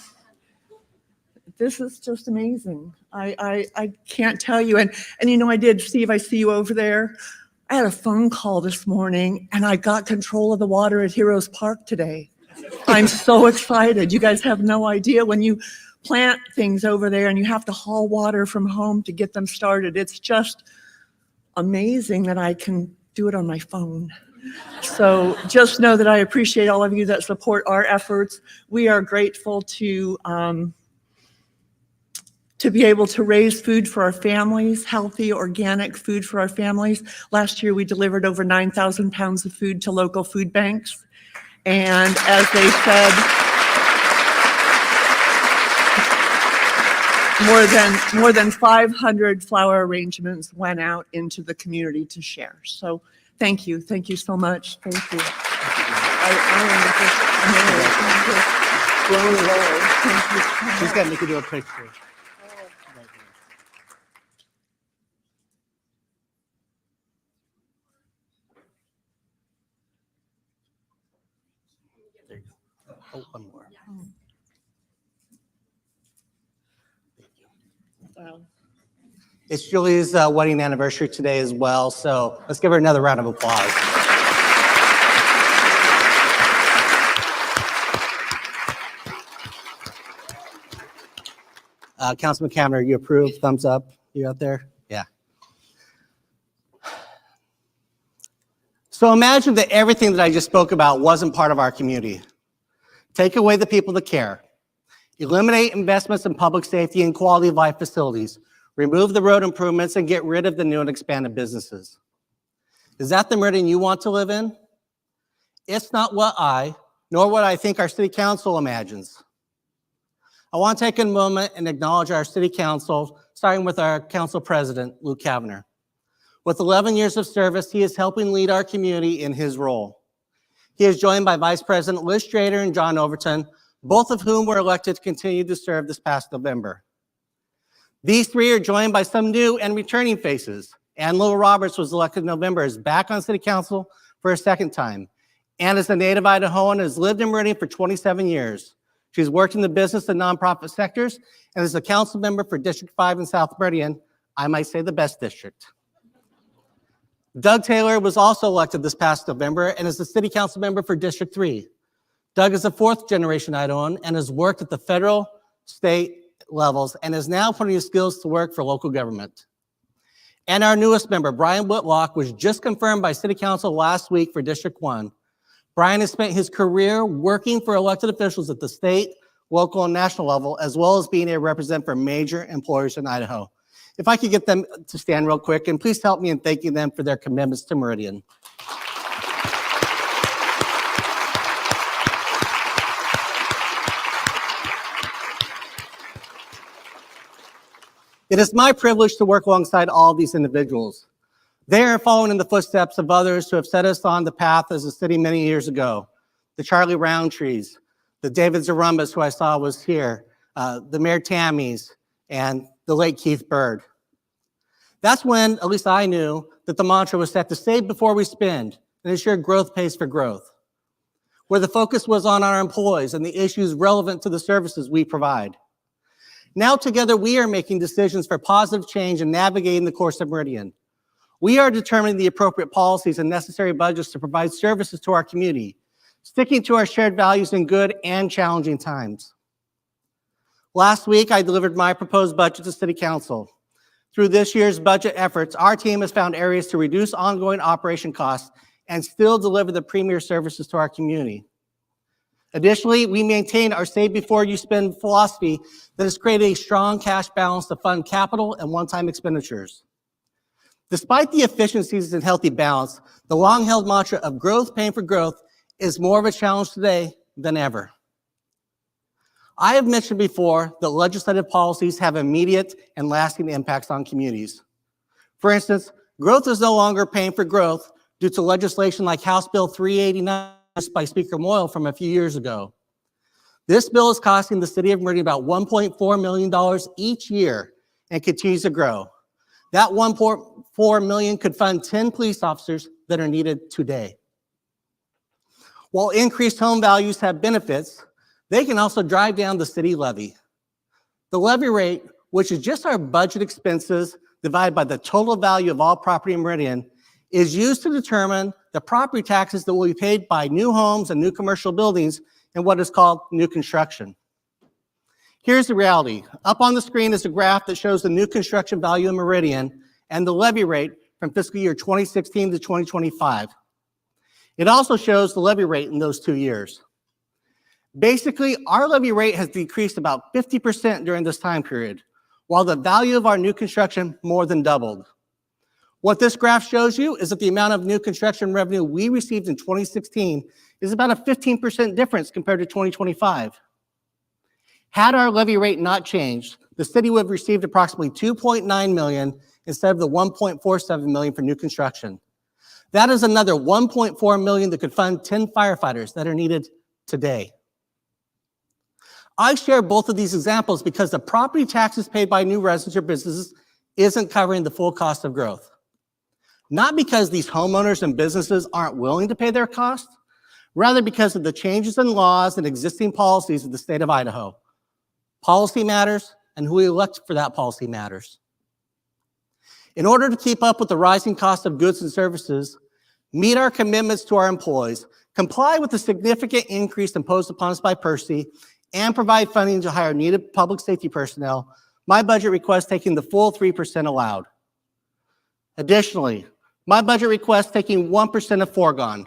this is just amazing. I can't tell you. And I did, Steve, I see you over there. I had a phone call this morning, and I got control of the water at Heroes Park today. I'm so excited. You guys have no idea when you plant things over there and you have to haul water from home to get them started. It's just amazing that I can do it on my phone. So just know that I appreciate all of you that support our efforts. We are grateful to be able to raise food for our families, healthy, organic food for our families. Last year, we delivered over 9,000 pounds of food to local food banks. And as they said, more than 500 flower arrangements went out into the community to share. So thank you so much. Thank you. I am just blown away. Thank you so much. She's got me to do a picture. There you go. Oh, one more. Wow. It's Julie's wedding anniversary today as well, so let's give her another round of applause. Councilman Cameron, you approve? Thumbs up? You out there? Yeah. So imagine that everything that I just spoke about wasn't part of our community. Take away the people that care. Eliminate investments in public safety and quality of life facilities. Remove the road improvements and get rid of the new and expanded businesses. Is that the Meridian you want to live in? It's not what nor what I think our city council imagines. I want to take a moment and acknowledge our city council, starting with our council president, Luke Kavanagh. With 11 years of service, he is helping lead our community in his role. He is joined by Vice President Liz Strader and John Overton, both of whom were elected to continue to serve this past November. These three are joined by some new and returning faces. Ann Lowell Roberts was elected in November, is back on city council for a second time. Ann is a native Idahoan, has lived in Meridian for 27 years. She's worked in the business and nonprofit sectors and is a council member for District 5 in South Meridian, I might say the best district. Doug Taylor was also elected this past November and is the city council member for District 3. Doug is a fourth generation Idahoan and has worked at the federal, state levels and is now putting his skills to work for local government. And our newest member, Brian Whitlock, was just confirmed by city council last week for District 1. Brian has spent his career working for elected officials at the state, local, and national level, as well as being a representative for major employers in Idaho. If I could get them to stand real quick, and please help me in thanking them for their commitments to Meridian. It is my privilege to work alongside all of these individuals. They are following in the footsteps of others who have set us on the path as a city many years ago. The Charlie Roundtrees, the David Zarumbas, who I saw was here, the Mayor Tammys, and the late Keith Bird. That's when, at least I knew, that the mantra was set to save before we spend and ensure growth pays for growth, where the focus was on our employees and the issues relevant to the services we provide. Now together we are making decisions for positive change and navigating the course of Meridian. We are determining the appropriate policies and necessary budgets to provide services to our community, sticking to our shared values in good and challenging times. Last week, I delivered my proposed budget to City Council. Through this year's budget efforts, our team has found areas to reduce ongoing operation costs and still deliver the premier services to our community. Additionally, we maintain our save before you spend philosophy that has created a strong cash balance to fund capital and one-time expenditures. Despite the efficiencies and healthy balance, the long-held mantra of growth paying for growth is more of a challenge today than ever. I have mentioned before that legislative policies have immediate and lasting impacts on communities. For instance, growth is no longer paying for growth due to legislation like House Bill 389 by Speaker Moyle from a few years ago. This bill is costing the city of Meridian about $1.4 million each year and continues to grow. That $1.4 million could fund 10 police officers that are needed today. While increased home values have benefits, they can also drive down the city levy. The levy rate, which is just our budget expenses divided by the total value of all property in Meridian, is used to determine the property taxes that will be paid by new homes and new commercial buildings in what is called new construction. Here's the reality. Up on the screen is a graph that shows the new construction value in Meridian and the levy rate from fiscal year 2016 to 2025. It also shows the levy rate in those 2 years. Basically, our levy rate has decreased about 50% during this time period, while the value of our new construction more than doubled. What this graph shows you is that the amount of new construction revenue we received in 2016 is about a 15% difference compared to 2025. Had our levy rate not changed, the city would have received approximately $2.9 million instead of the $1.47 million for new construction. That is another $1.4 million that could fund 10 firefighters that are needed today. I share both of these examples because the property taxes paid by new residents or businesses isn't covering the full cost of growth. Not because these homeowners and businesses aren't willing to pay their cost, rather because of the changes in laws and existing policies of the state of Idaho. Policy matters, and who we elect for that policy matters. In order to keep up with the rising cost of goods and services, meet our commitments to our employees, comply with the significant increase imposed upon us by Percy, and provide funding to hire needed public safety personnel, my budget request taking the full 3% allowed. Additionally, my budget request taking 1% of foregone,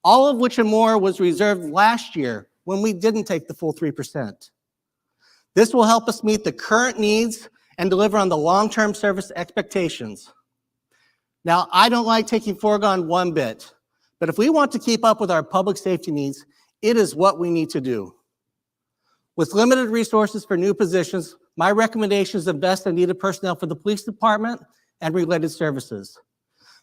all of which and more was reserved last year when we didn't take the full 3%. This will help us meet the current needs and deliver on the long-term service expectations. Now, I don't like taking foregone one bit, but if we want to keep up with our public safety needs, it is what we need to do. With limited resources for new positions, my recommendation is invest in needed personnel for the police department and related services.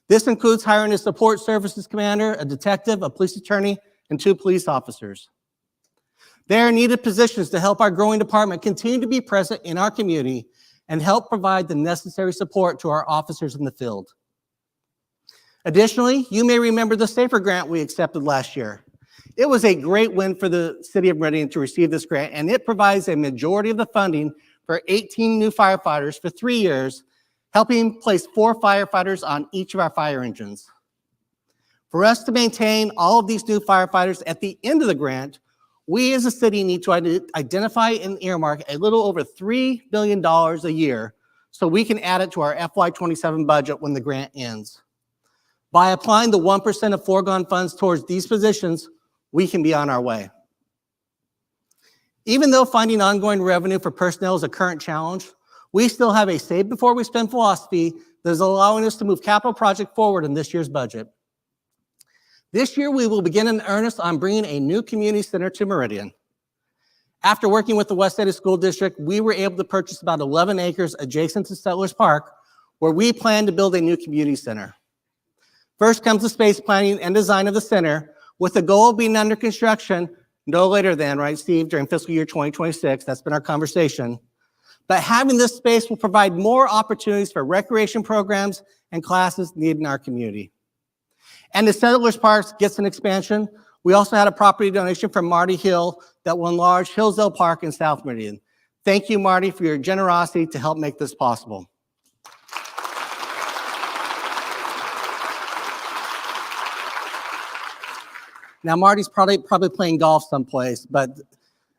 This includes hiring a support services commander, a detective, a police attorney, and 2 police officers. They are needed positions to help our growing department continue to be present in our community and help provide the necessary support to our officers in the field. Additionally, you may remember the SAFER grant we accepted last year. It was a great win for the city of Meridian to receive this grant, and it provides a majority of the funding for 18 new firefighters for 3 years, helping place 4 firefighters on each of our fire engines. For us to maintain all of these new firefighters at the end of the grant, we as a city need to identify and earmark a little over $3 billion a year so we can add it to our FY27 budget when the grant ends. By applying the 1% of foregone funds towards these positions, we can be on our way. Even though finding ongoing revenue for personnel is a current challenge, we still have a save before we spend philosophy that is allowing us to move capital project forward in this year's budget. This year, we will begin in earnest on bringing a new community center to Meridian. After working with the West Ada School District, we were able to purchase about 11 acres adjacent to Settlers Park, where we plan to build a new community center. First comes the space planning and design of the center, with the goal of being under construction no later than, right, Steve, during fiscal year 2026. That's been our conversation. But having this space will provide more opportunities for recreation programs and classes needed in our community. And the Settlers Park gets an expansion. We also had a property donation from Marty Hill that will enlarge Hillsdale Park in South Meridian. Thank you, Marty, for your generosity to help make this possible. Now, Marty's probably playing golf someplace, but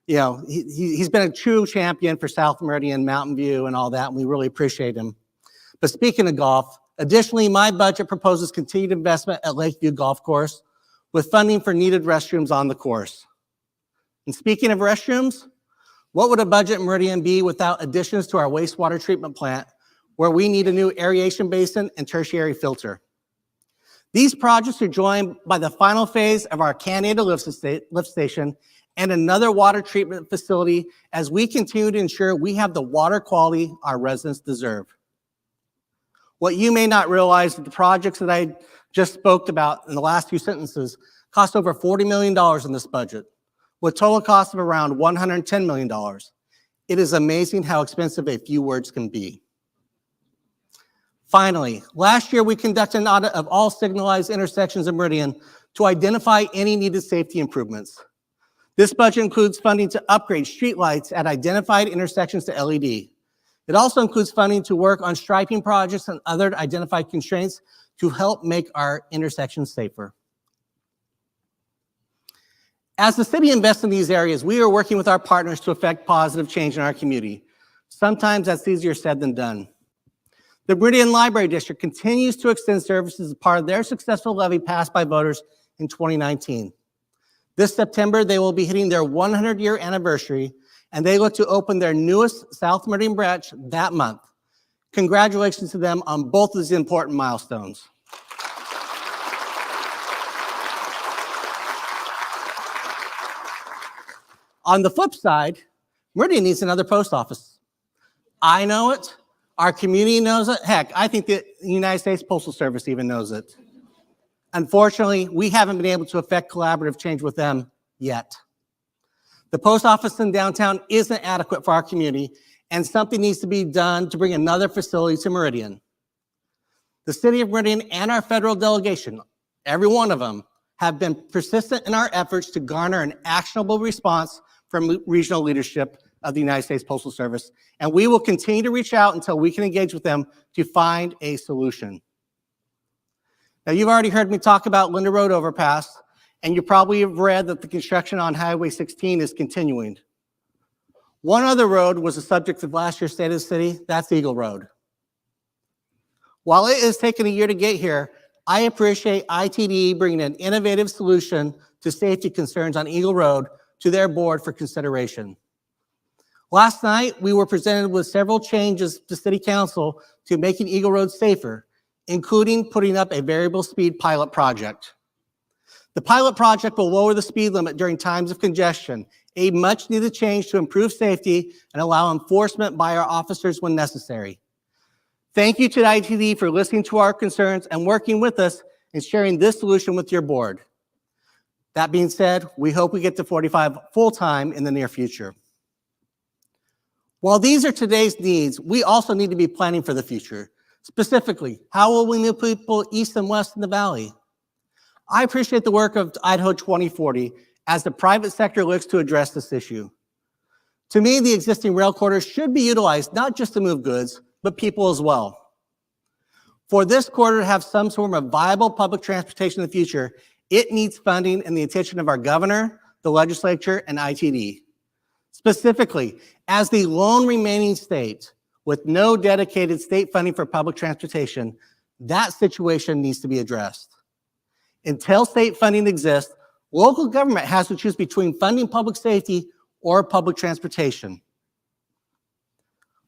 you know, he's been a true champion for South Meridian, Mountain View, and all that, and we really appreciate him. But speaking of golf, additionally, my budget proposes continued investment at Lakeview Golf Course with funding for needed restrooms on the course. And speaking of restrooms, what would a budget in Meridian be without additions to our wastewater treatment plant, where we need a new aeration basin and tertiary filter? These projects are joined by the final phase of our Canada lift station and another water treatment facility as we continue to ensure we have the water quality our residents deserve. What you may not realize is the projects that I just spoke about in the last few sentences cost over $40 million in this budget, with total cost of around $110 million. It is amazing how expensive a few words can be. Finally, last year we conducted an audit of all signalized intersections in Meridian to identify any needed safety improvements. This budget includes funding to upgrade streetlights at identified intersections to LED. It also includes funding to work on striping projects and other identified constraints to help make our intersections safer. As the city invests in these areas, we are working with our partners to effect positive change in our community. Sometimes that's easier said than done. The Meridian Library District continues to extend services as part of their successful levy passed by voters in 2019. This September, they will be hitting their 100-year anniversary, and they look to open their newest South Meridian branch that month. Congratulations to them on both of these important milestones. On the flip side, Meridian needs another post office. I know it. Our community knows it. Heck, I think the United States Postal Service even knows it. Unfortunately, we haven't been able to affect collaborative change with them yet. The post office in downtown isn't adequate for our community, and something needs to be done to bring another facility to Meridian. The city of Meridian and our federal delegation, every one of them, have been persistent in our efforts to garner an actionable response from regional leadership of the United States Postal Service, and we will continue to reach out until we can engage with them to find a solution. Now, you've already heard me talk about Linda Road overpass, and you probably have read that the construction on Highway 16 is continuing. One other road was the subject of last year's State of the City, that's Eagle Road. While it has taken a year to get here, I appreciate ITD bringing an innovative solution to safety concerns on Eagle Road to their board for consideration. Last night, we were presented with several changes to City Council to making Eagle Road safer, including putting up a variable speed pilot project. The pilot project will lower the speed limit during times of congestion, a much needed change to improve safety and allow enforcement by our officers when necessary. Thank you to the ITD for listening to our concerns and working with us and sharing this solution with your board. That being said, we hope we get to 45 full-time in the near future. While these are today's needs, we also need to be planning for the future. Specifically, how will we move people east and west in the valley? I appreciate the work of Idaho 2040 as the private sector looks to address this issue. To me, the existing rail corridors should be utilized not just to move goods, but people as well. For this corridor to have some form of viable public transportation in the future, it needs funding and the attention of our governor, the legislature, and ITD. Specifically, as the lone remaining state with no dedicated state funding for public transportation, that situation needs to be addressed. Until state funding exists, local government has to choose between funding public safety or public transportation.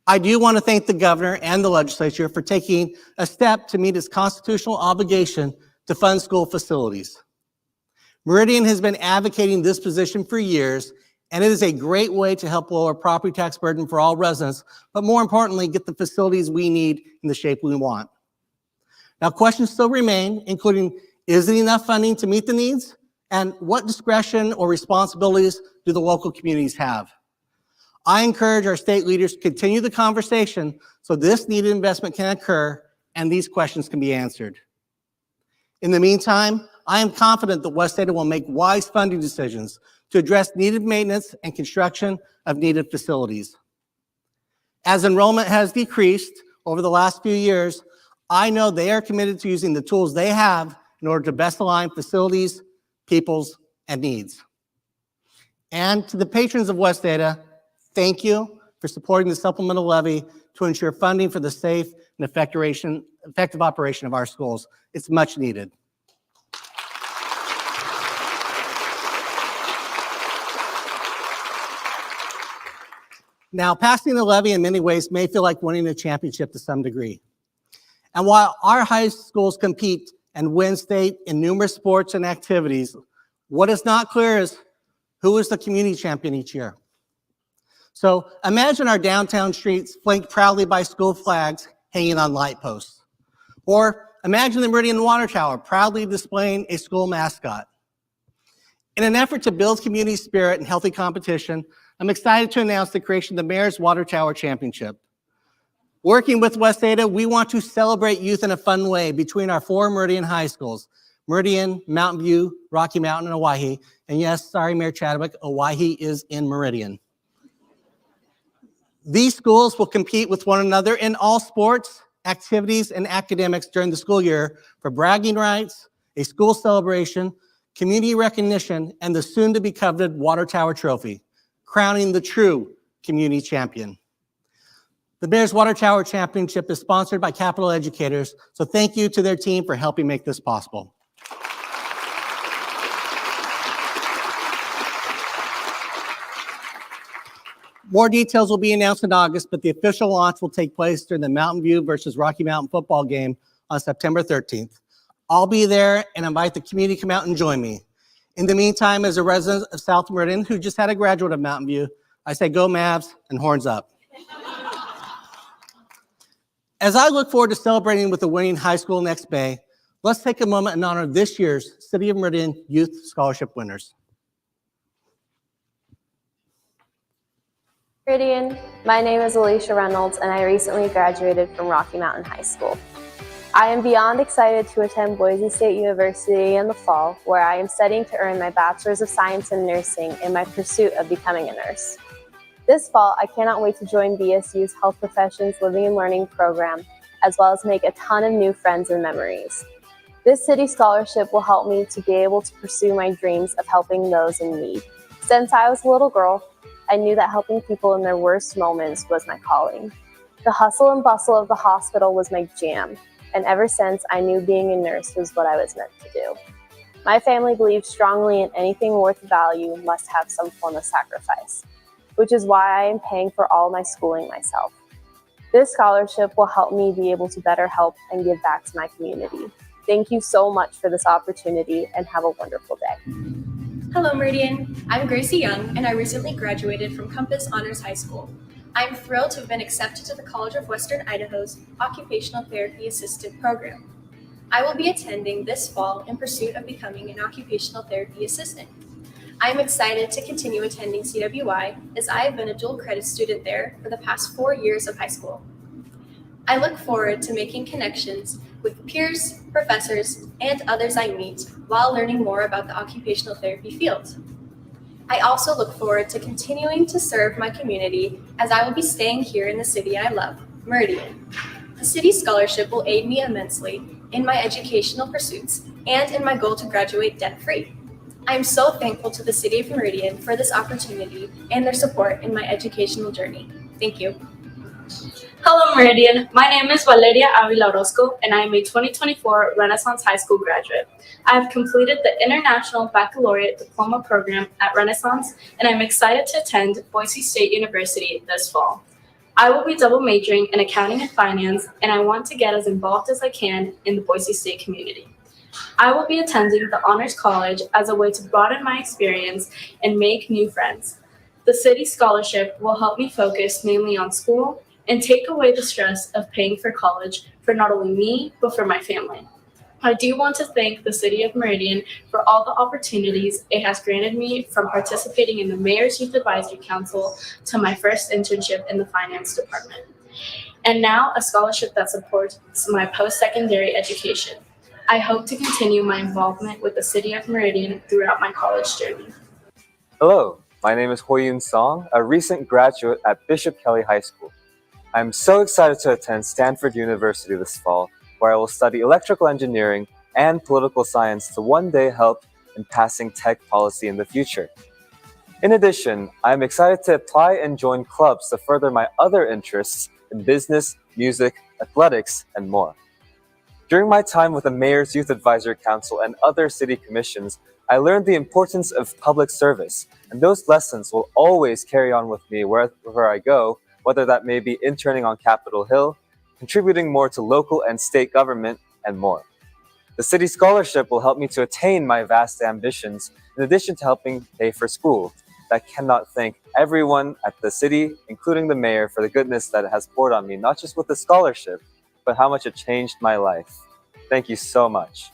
I do want to thank the governor and the legislature for taking a step to meet its constitutional obligation to fund school facilities. Meridian has been advocating this position for years, and it is a great way to help lower property tax burden for all residents, but more importantly, get the facilities we need in the shape we want. Now, questions still remain, including, is it enough funding to meet the needs? And what discretion or responsibilities do the local communities have? I encourage our state leaders to continue the conversation so this needed investment can occur and these questions can be answered. In the meantime, I am confident that West Ada will make wise funding decisions to address needed maintenance and construction of needed facilities. As enrollment has decreased over the last few years, I know they are committed to using the tools they have in order to best align facilities, peoples, and needs. And to the patrons of West Ada, thank you for supporting the supplemental levy to ensure funding for the safe and effective operation of our schools. It's much needed. Now, passing the levy in many ways may feel like winning a championship to some degree. And while our high schools compete and win state in numerous sports and activities, what is not clear is who is the community champion each year. So imagine our downtown streets flanked proudly by school flags hanging on light posts. Or imagine the Meridian Water Tower proudly displaying a school mascot. In an effort to build community spirit and healthy competition, I'm excited to announce the creation of the Mayor's Water Tower Championship. Working with West Ada, we want to celebrate youth in a fun way between our 4 Meridian high schools, Meridian, Mountain View, Rocky Mountain, and Owyhee. And yes, sorry, Mayor Chadwick, Owyhee is in Meridian. These schools will compete with one another in all sports, activities, and academics during the school year for bragging rights, a school celebration, community recognition, and the soon-to-be coveted Water Tower Trophy, crowning the true community champion. The Mayor's Water Tower Championship is sponsored by Capital Educators, so thank you to their team for helping make this possible. More details will be announced in August, but the official launch will take place during the Mountain View versus Rocky Mountain football game on September 13th. I'll be there and invite the community to come out and join me. In the meantime, as a resident of South Meridian who just had a graduate of Mountain View, I say go Mavs and horns up. As I look forward to celebrating with the winning high school next May, let's take a moment and honor this year's City of Meridian Youth Scholarship winners. Meridian, my name is Alicia Reynolds and I recently graduated from Rocky Mountain High School. I am beyond excited to attend Boise State University in the fall, where I am studying to earn my Bachelor's of Science in Nursing in my pursuit of becoming a nurse. This fall, I cannot wait to join BSU's Health Professions Living and Learning program, as well as make a ton of new friends and memories. This city scholarship will help me to be able to pursue my dreams of helping those in need. Since I was a little girl, I knew that helping people in their worst moments was my calling. The hustle and bustle of the hospital was my jam, and ever since I knew being a nurse was what I was meant to do. My family believes strongly in anything worth value must have some form of sacrifice, which is why I am paying for all my schooling myself. This scholarship will help me be able to better help and give back to my community. Thank you so much for this opportunity and have a wonderful day. Hello Meridian, I'm Gracie Young and I recently graduated from Compass Honors High School. I'm thrilled to have been accepted to the College of Western Idaho's Occupational Therapy Assistant program. I will be attending this fall in pursuit of becoming an occupational therapy assistant. I am excited to continue attending CWI as I have been a dual credit student there for the past 4 years of high school. I look forward to making connections with peers, professors, and others I meet while learning more about the occupational therapy field. I also look forward to continuing to serve my community as I will be staying here in the city I love, Meridian. The city scholarship will aid me immensely in my educational pursuits and in my goal to graduate debt-free. I am so thankful to the City of Meridian for this opportunity and their support in my educational journey. Thank you. Hello Meridian, my name is Valeria Avila Orozco and I am a 2024 Renaissance High School graduate. I have completed the International Baccalaureate Diploma program at Renaissance and I'm excited to attend Boise State University this fall. I will be double majoring in accounting and finance and I want to get as involved as I can in the Boise State community. I will be attending the Honors College as a way to broaden my experience and make new friends. The City Scholarship will help me focus mainly on school and take away the stress of paying for college for not only me, but for my family. I do want to thank the City of Meridian for all the opportunities it has granted me, from participating in the Mayor's Youth Advisory Council to my first internship in the finance department. And now a scholarship that supports my post-secondary education. I hope to continue my involvement with the City of Meridian throughout my college journey. Hello, my name is Hoyun Song, a recent graduate at Bishop Kelly High School. I'm so excited to attend Stanford University this fall, where I will study electrical engineering and political science to one day help in passing tech policy in the future. In addition, I'm excited to apply and join clubs to further my other interests in business, music, athletics, and more. During my time with the Mayor's Youth Advisory Council and other city commissions, I learned the importance of public service, and those lessons will always carry on with me wherever I go, whether that may be interning on Capitol Hill, contributing more to local and state government, and more. The City Scholarship will help me to attain my vast ambitions, in addition to helping pay for school. I cannot thank everyone at the city, including the mayor, for the goodness that it has poured on me, not just with the scholarship, but how much it changed my life. Thank you so much.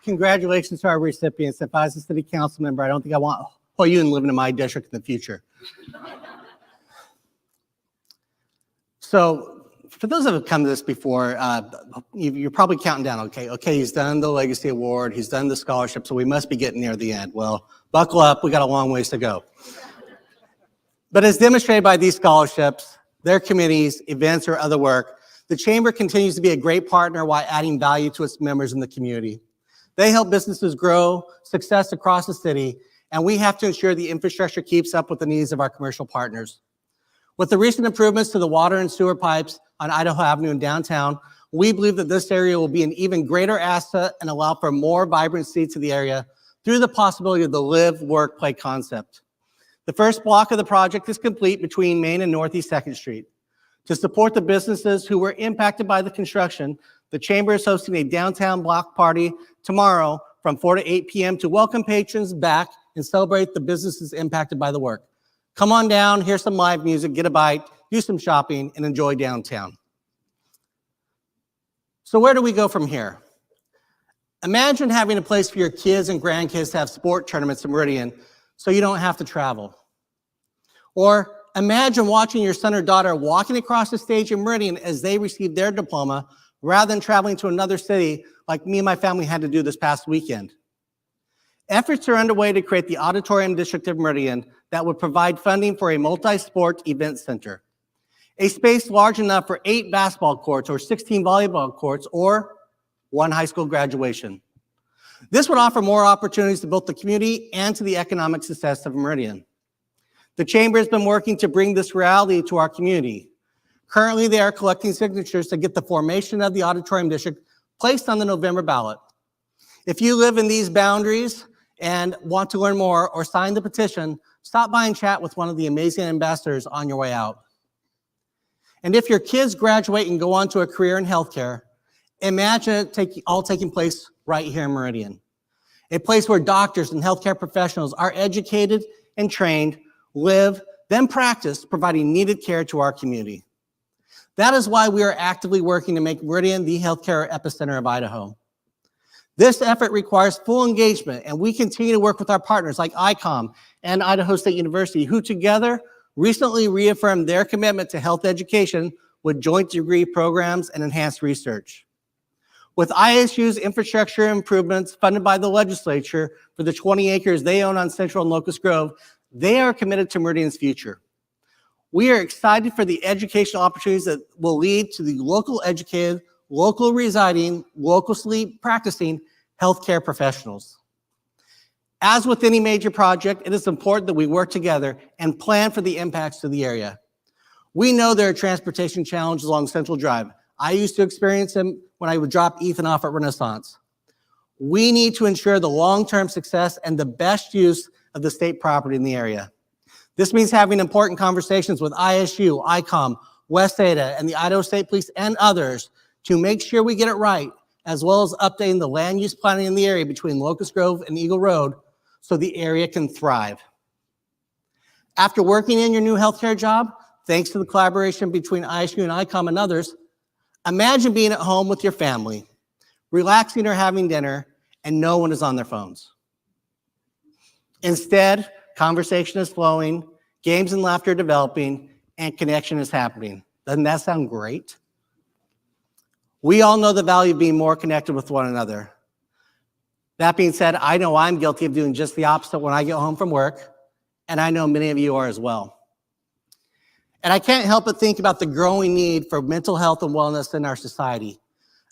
Congratulations to our recipients. If I was a city council member, I don't think I want Hoyun living in my district in the future. So for those that have come to this before, you're probably counting down, okay, he's done the Legacy Award, he's done the scholarship, so we must be getting near the end. Well, buckle up, we got a long ways to go. But as demonstrated by these scholarships, their committees, events, or other work, the Chamber continues to be a great partner while adding value to its members in the community. They help businesses grow success across the city, and we have to ensure the infrastructure keeps up with the needs of our commercial partners. With the recent improvements to the water and sewer pipes on Idaho Avenue in downtown, we believe that this area will be an even greater asset and allow for more vibrancy to the area through the possibility of the live, work, play concept. The first block of the project is complete between Main and Northeast 2nd Street. To support the businesses who were impacted by the construction, the Chamber is hosting a downtown block party tomorrow from 4 to 8 p.m. to welcome patrons back and celebrate the businesses impacted by the work. Come on down, hear some live music, get a bite, do some shopping, and enjoy downtown. So where do we go from here? Imagine having a place for your kids and grandkids to have sport tournaments in Meridian so you don't have to travel. Or imagine watching your son or daughter walking across the stage in Meridian as they receive their diploma rather than traveling to another city like me and my family had to do this past weekend. Efforts are underway to create the Auditorium District of Meridian that would provide funding for a multi-sport event center. A space large enough for 8 basketball courts or 16 volleyball courts or 1 high school graduation. This would offer more opportunities to both the community and to the economic success of Meridian. The Chamber has been working to bring this reality to our community. Currently, they are collecting signatures to get the formation of the Auditorium District placed on the November ballot. If you live in these boundaries and want to learn more or sign the petition, stop by and chat with one of the amazing ambassadors on your way out. And if your kids graduate and go on to a career in healthcare, imagine it all taking place right here in Meridian, a place where doctors and healthcare professionals are educated and trained, live, then practice providing needed care to our community. That is why we are actively working to make Meridian the healthcare epicenter of Idaho. This effort requires full engagement, and we continue to work with our partners like ICOM and Idaho State University, who together recently reaffirmed their commitment to health education with joint degree programs and enhanced research. With ISU's infrastructure improvements funded by the legislature for the 20 acres they own on Central and Locust Grove, they are committed to Meridian's future. We are excited for the educational opportunities that will lead to the local educated, local residing, locally practicing healthcare professionals. As with any major project, it is important that we work together and plan for the impacts to the area. We know there are transportation challenges along Central Drive. I used to experience them when I would drop Ethan off at Renaissance. We need to ensure the long-term success and the best use of the state property in the area. This means having important conversations with ISU, ICOM, West Ada, and the Idaho State Police and others to make sure we get it right, as well as updating the land use planning in the area between Locust Grove and Eagle Road so the area can thrive. After working in your new healthcare job, thanks to the collaboration between ISU and ICOM and others, imagine being at home with your family, relaxing or having dinner, and no one is on their phones. Instead, conversation is flowing, games and laughter are developing, and connection is happening. Doesn't that sound great? We all know the value of being more connected with one another. That being said, I know I'm guilty of doing just the opposite when I get home from work, and I know many of you are as well. And I can't help but think about the growing need for mental health and wellness in our society,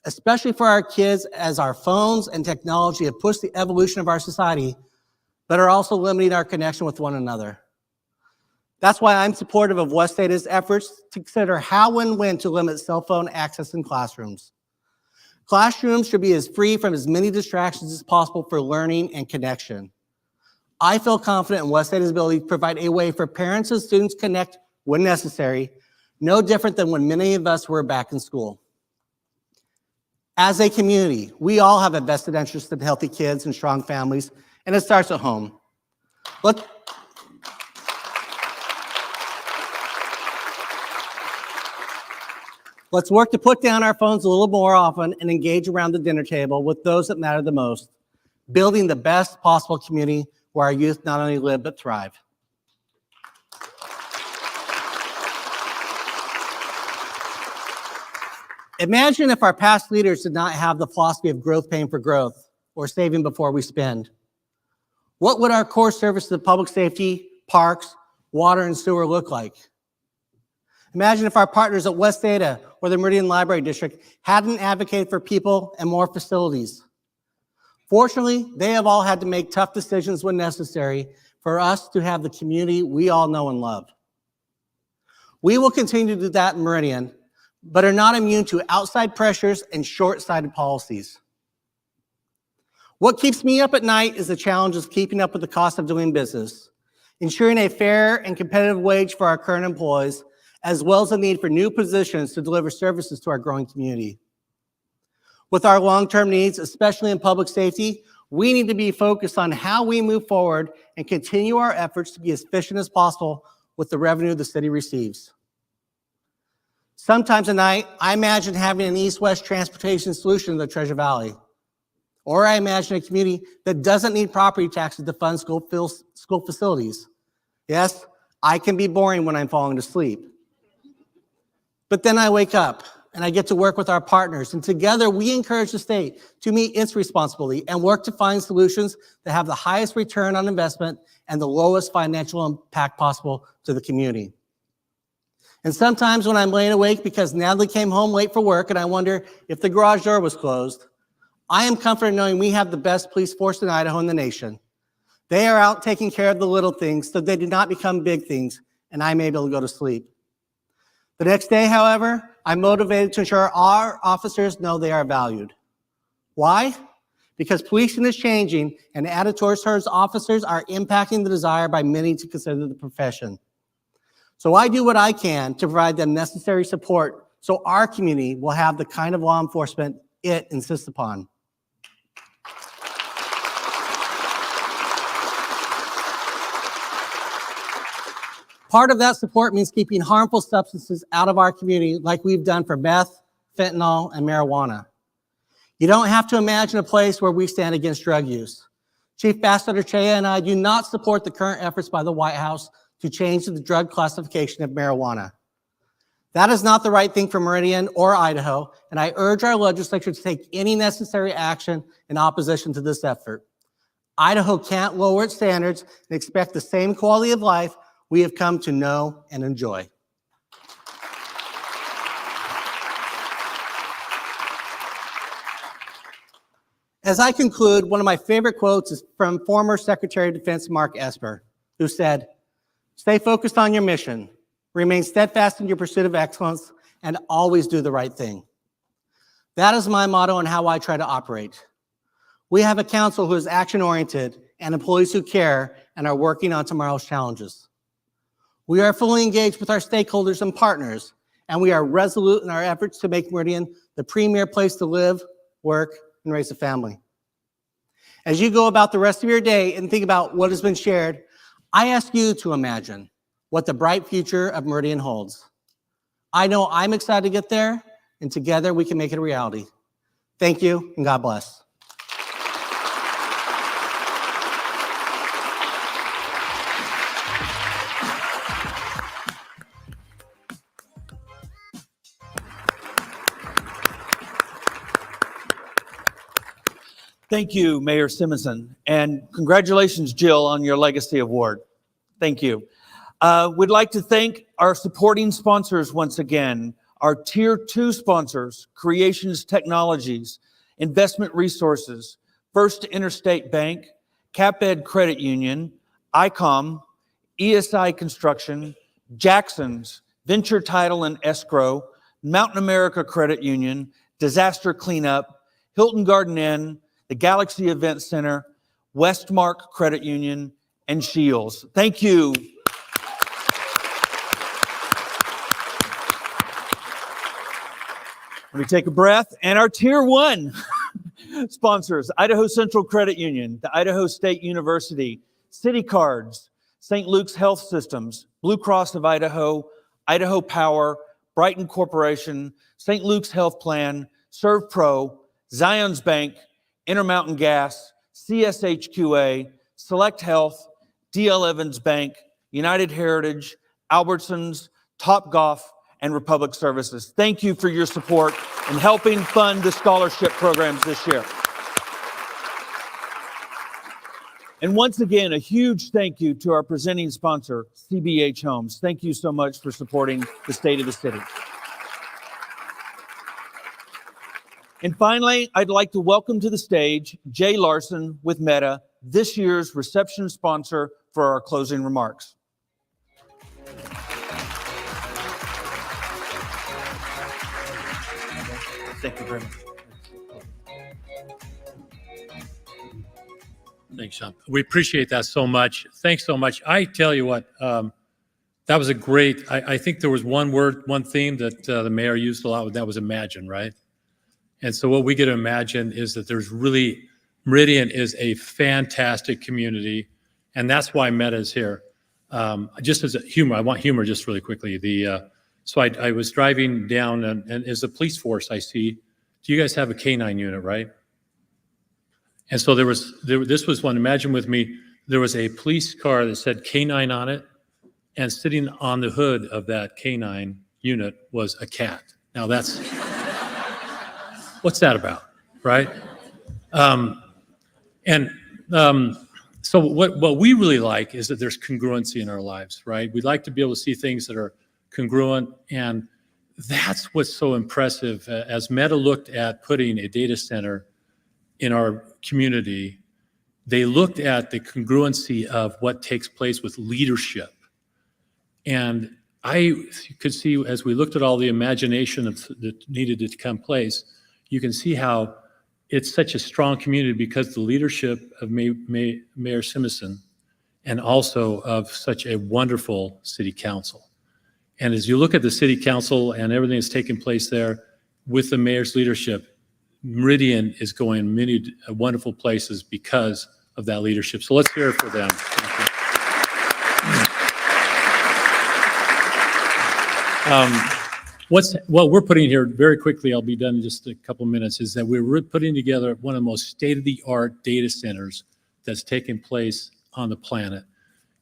especially for our kids as our phones and technology have pushed the evolution of our society, but are also limiting our connection with one another. That's why I'm supportive of West Ada's efforts to consider how and when to limit cell phone access in classrooms. Classrooms should be as free from as many distractions as possible for learning and connection. I feel confident in West Ada's ability to provide a way for parents and students to connect when necessary, no different than when many of us were back in school. As a community, we all have a vested interest in healthy kids and strong families, and it starts at home. Let's work to put down our phones a little more often and engage around the dinner table with those that matter the most, building the best possible community where our youth not only live but thrive. Imagine if our past leaders did not have the philosophy of growth paying for growth or saving before we spend. What would our core services of public safety, parks, water, and sewer look like? Imagine if our partners at West Ada or the Meridian Library District hadn't advocated for people and more facilities. Fortunately, they have all had to make tough decisions when necessary for us to have the community we all know and love. We will continue to do that in Meridian, but are not immune to outside pressures and short-sighted policies. What keeps me up at night is the challenge of keeping up with the cost of doing business, ensuring a fair and competitive wage for our current employees, as well as the need for new positions to deliver services to our growing community. With our long-term needs, especially in public safety, We need to be focused on how we move forward and continue our efforts to be as efficient as possible with the revenue the city receives. Sometimes at night, I imagine having an east-west transportation solution in the Treasure Valley. Or I imagine a community that doesn't need property taxes to fund school facilities. Yes, I can be boring when I'm falling asleep. But then I wake up and I get to work with our partners, and together we encourage the state to meet its responsibility and work to find solutions that have the highest return on investment and the lowest financial impact possible to the community. And sometimes when I'm laying awake because Natalie came home late for work and I wonder if the garage door was closed, I am comforted knowing we have the best police force in Idaho in the nation. They are out taking care of the little things so they do not become big things, and I'm able to go to sleep. The next day, however, I'm motivated to ensure our officers know they are valued. Why? Because policing is changing, and attitudes towards officers are impacting the desire by many to consider the profession. So I do what I can to provide them necessary support so our community will have the kind of law enforcement it insists upon. Part of that support means keeping harmful substances out of our community like we've done for meth, fentanyl, and marijuana. You don't have to imagine a place where we stand against drug use. Chief Ambassador Chea and I do not support the current efforts by the White House to change the drug classification of marijuana. That is not the right thing for Meridian or Idaho, and I urge our legislature to take any necessary action in opposition to this effort. Idaho can't lower its standards and expect the same quality of life we have come to know and enjoy. As I conclude, one of my favorite quotes is from former Secretary of Defense Mark Esper, who said, "Stay focused on your mission, remain steadfast in your pursuit of excellence, and always do the right thing." That is my motto and how I try to operate. We have a council who is action-oriented and employees who care and are working on tomorrow's challenges. We are fully engaged with our stakeholders and partners, and we are resolute in our efforts to make Meridian the premier place to live, work, and raise a family. As you go about the rest of your day and think about what has been shared, I ask you to imagine what the bright future of Meridian holds. I know I'm excited to get there, and together we can make it a reality. Thank you, and God bless. Thank you, Mayor Simison, and congratulations, Jill, on your Legacy Award. Thank you. We'd like to thank our supporting sponsors once again, our Tier 2 sponsors, Creations Technologies, Investment Resources, First Interstate Bank, CapEd Credit Union, ICOM, ESI Construction, Jackson's, Venture Title and Escrow, Mountain America Credit Union, Disaster Cleanup, Hilton Garden Inn, the Galaxy Event Center, Westmark Credit Union, and Shields. Thank you. Let me take a breath. And our Tier 1 sponsors, Idaho Central Credit Union, the Idaho State University, City Cards, St. Luke's Health Systems, Blue Cross of Idaho, Idaho Power, Brighton Corporation, St. Luke's Health Plan, ServPro, Zions Bank, Intermountain Gas, CSHQA, Select Health, DL Evans Bank, United Heritage, Albertsons, Topgolf, and Republic Services. Thank you for your support in helping fund the scholarship programs this year. And once again, a huge thank you to our presenting sponsor, CBH Homes. Thank you so much for supporting the state of the city. And finally, I'd like to welcome to the stage Jay Larson with Meta, this year's reception sponsor, for our closing remarks. Thank you very much. Thanks, Sean. We appreciate that so much. Thanks so much. I tell you what, that was a great, I think there was one word, one theme that the mayor used a lot, and that was imagine, right? And so what we get to imagine is that there's really Meridian is a fantastic community, and that's why Meta is here. Just as a humor, I want humor just really quickly. So I was driving down, and as a police force, I see, do you guys have a K-9 unit, right? And so this was one, imagine with me, there was a police car that said K-9 on it, and sitting on the hood of that K-9 unit was a cat. Now that's, what's that about, right? So what we really like is that there's congruency in our lives, right? We'd like to be able to see things that are congruent, and that's what's so impressive. As Meta looked at putting a data center in our community, they looked at the congruency of what takes place with leadership. And I could see, as we looked at all the imagination that needed to come place, you can see how it's such a strong community because the leadership of Mayor Simison and also of such a wonderful city council. And as you look at the city council and everything that's taking place there with the mayor's leadership, Meridian is going many wonderful places because of that leadership. So let's hear it for them. What we're putting here very quickly, I'll be done in just a couple minutes, is that we're putting together one of the most state-of-the-art data centers that's taken place on the planet.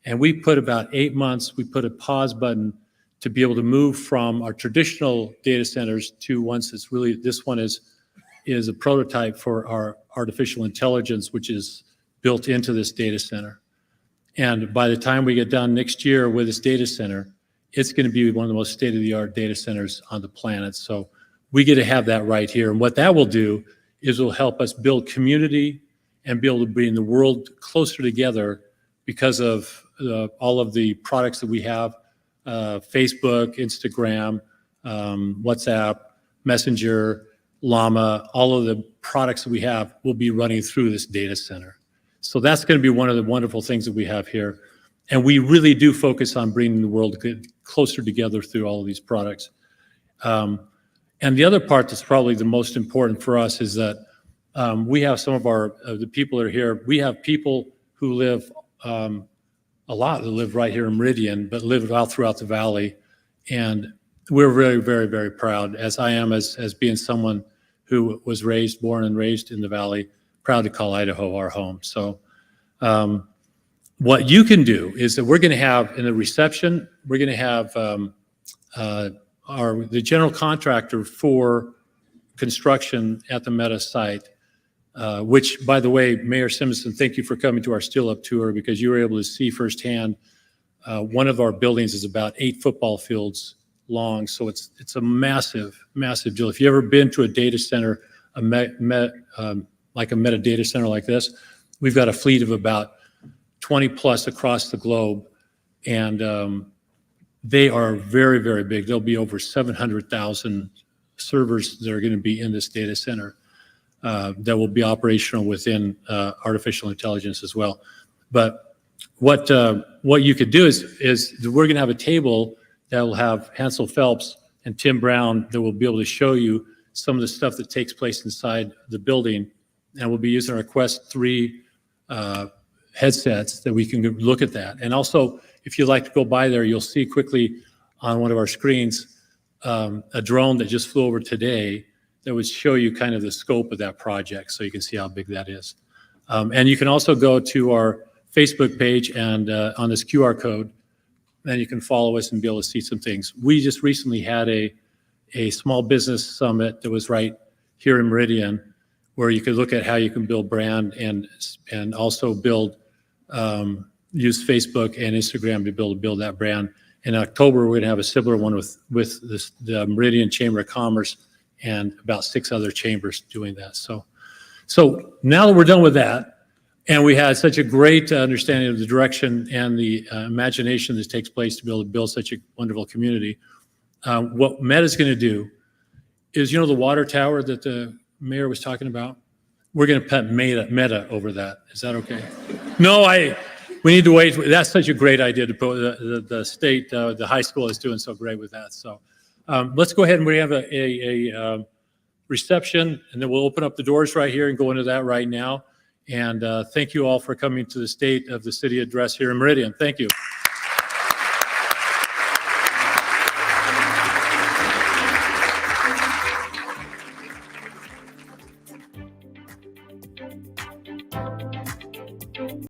And we put about 8 months, we put a pause button to be able to move from our traditional data centers to ones that's really, this one is a prototype for our artificial intelligence, which is built into this data center. And by the time we get done next year with this data center, it's going to be one of the most state-of-the-art data centers on the planet. So we get to have that right here. And what that will do is it will help us build community and be able to bring the world closer together because of all of the products that we have, Facebook, Instagram, WhatsApp, Messenger, Llama, all of the products that we have will be running through this data center. So that's going to be one of the wonderful things that we have here. And we really do focus on bringing the world closer together through all of these products. And the other part that's probably the most important for us is that we have some of the people that are here. We have people who live, a lot that live right here in Meridian, but live all throughout the valley. And we're very, very, very proud, as I am as being someone who was born and raised in the valley, proud to call Idaho our home. So what you can do is that we're going to have in the reception, we're going to have the general contractor for construction at the Meta site, which, by the way, Mayor Simison, thank you for coming to our Still Up tour because you were able to see firsthand. One of our buildings is about 8 football fields long, so it's a massive, massive deal. If you've ever been to a data center, like a Meta data center like this, we've got a fleet of about 20 plus across the globe, and they are very, very big. There'll be over 700,000 servers that are going to be in this data center that will be operational within artificial intelligence as well. But what you could do is we're going to have a table that will have Hansel Phelps and Tim Brown that will be able to show you some of the stuff that takes place inside the building, and we'll be using our Quest 3 headsets that we can look at that. And also, if you'd like to go by there, you'll see quickly on one of our screens a drone that just flew over today that would show you kind of the scope of that project so you can see how big that is. And you can also go to our Facebook page and on this QR code, then you can follow us and be able to see some things. We just recently had a small business summit that was right here in Meridian, where you could look at how you can build brand and also build, use Facebook and Instagram to build that brand. In October, we're going to have a similar one with the Meridian Chamber of Commerce and about 6 other chambers doing that. So now that we're done with that, and we had such a great understanding of the direction and the imagination that takes place to be able to build such a wonderful community, what Meta is going to do is, the water tower that the mayor was talking about? We're going to put Meta over that. Is that okay? No, we need to wait. That's such a great idea to put the state, the high school is doing so great with that. So let's go ahead and we have a reception, and then we'll open up the doors right here and go into that right now. And thank you all for coming to the State of the City address here in Meridian. Thank you.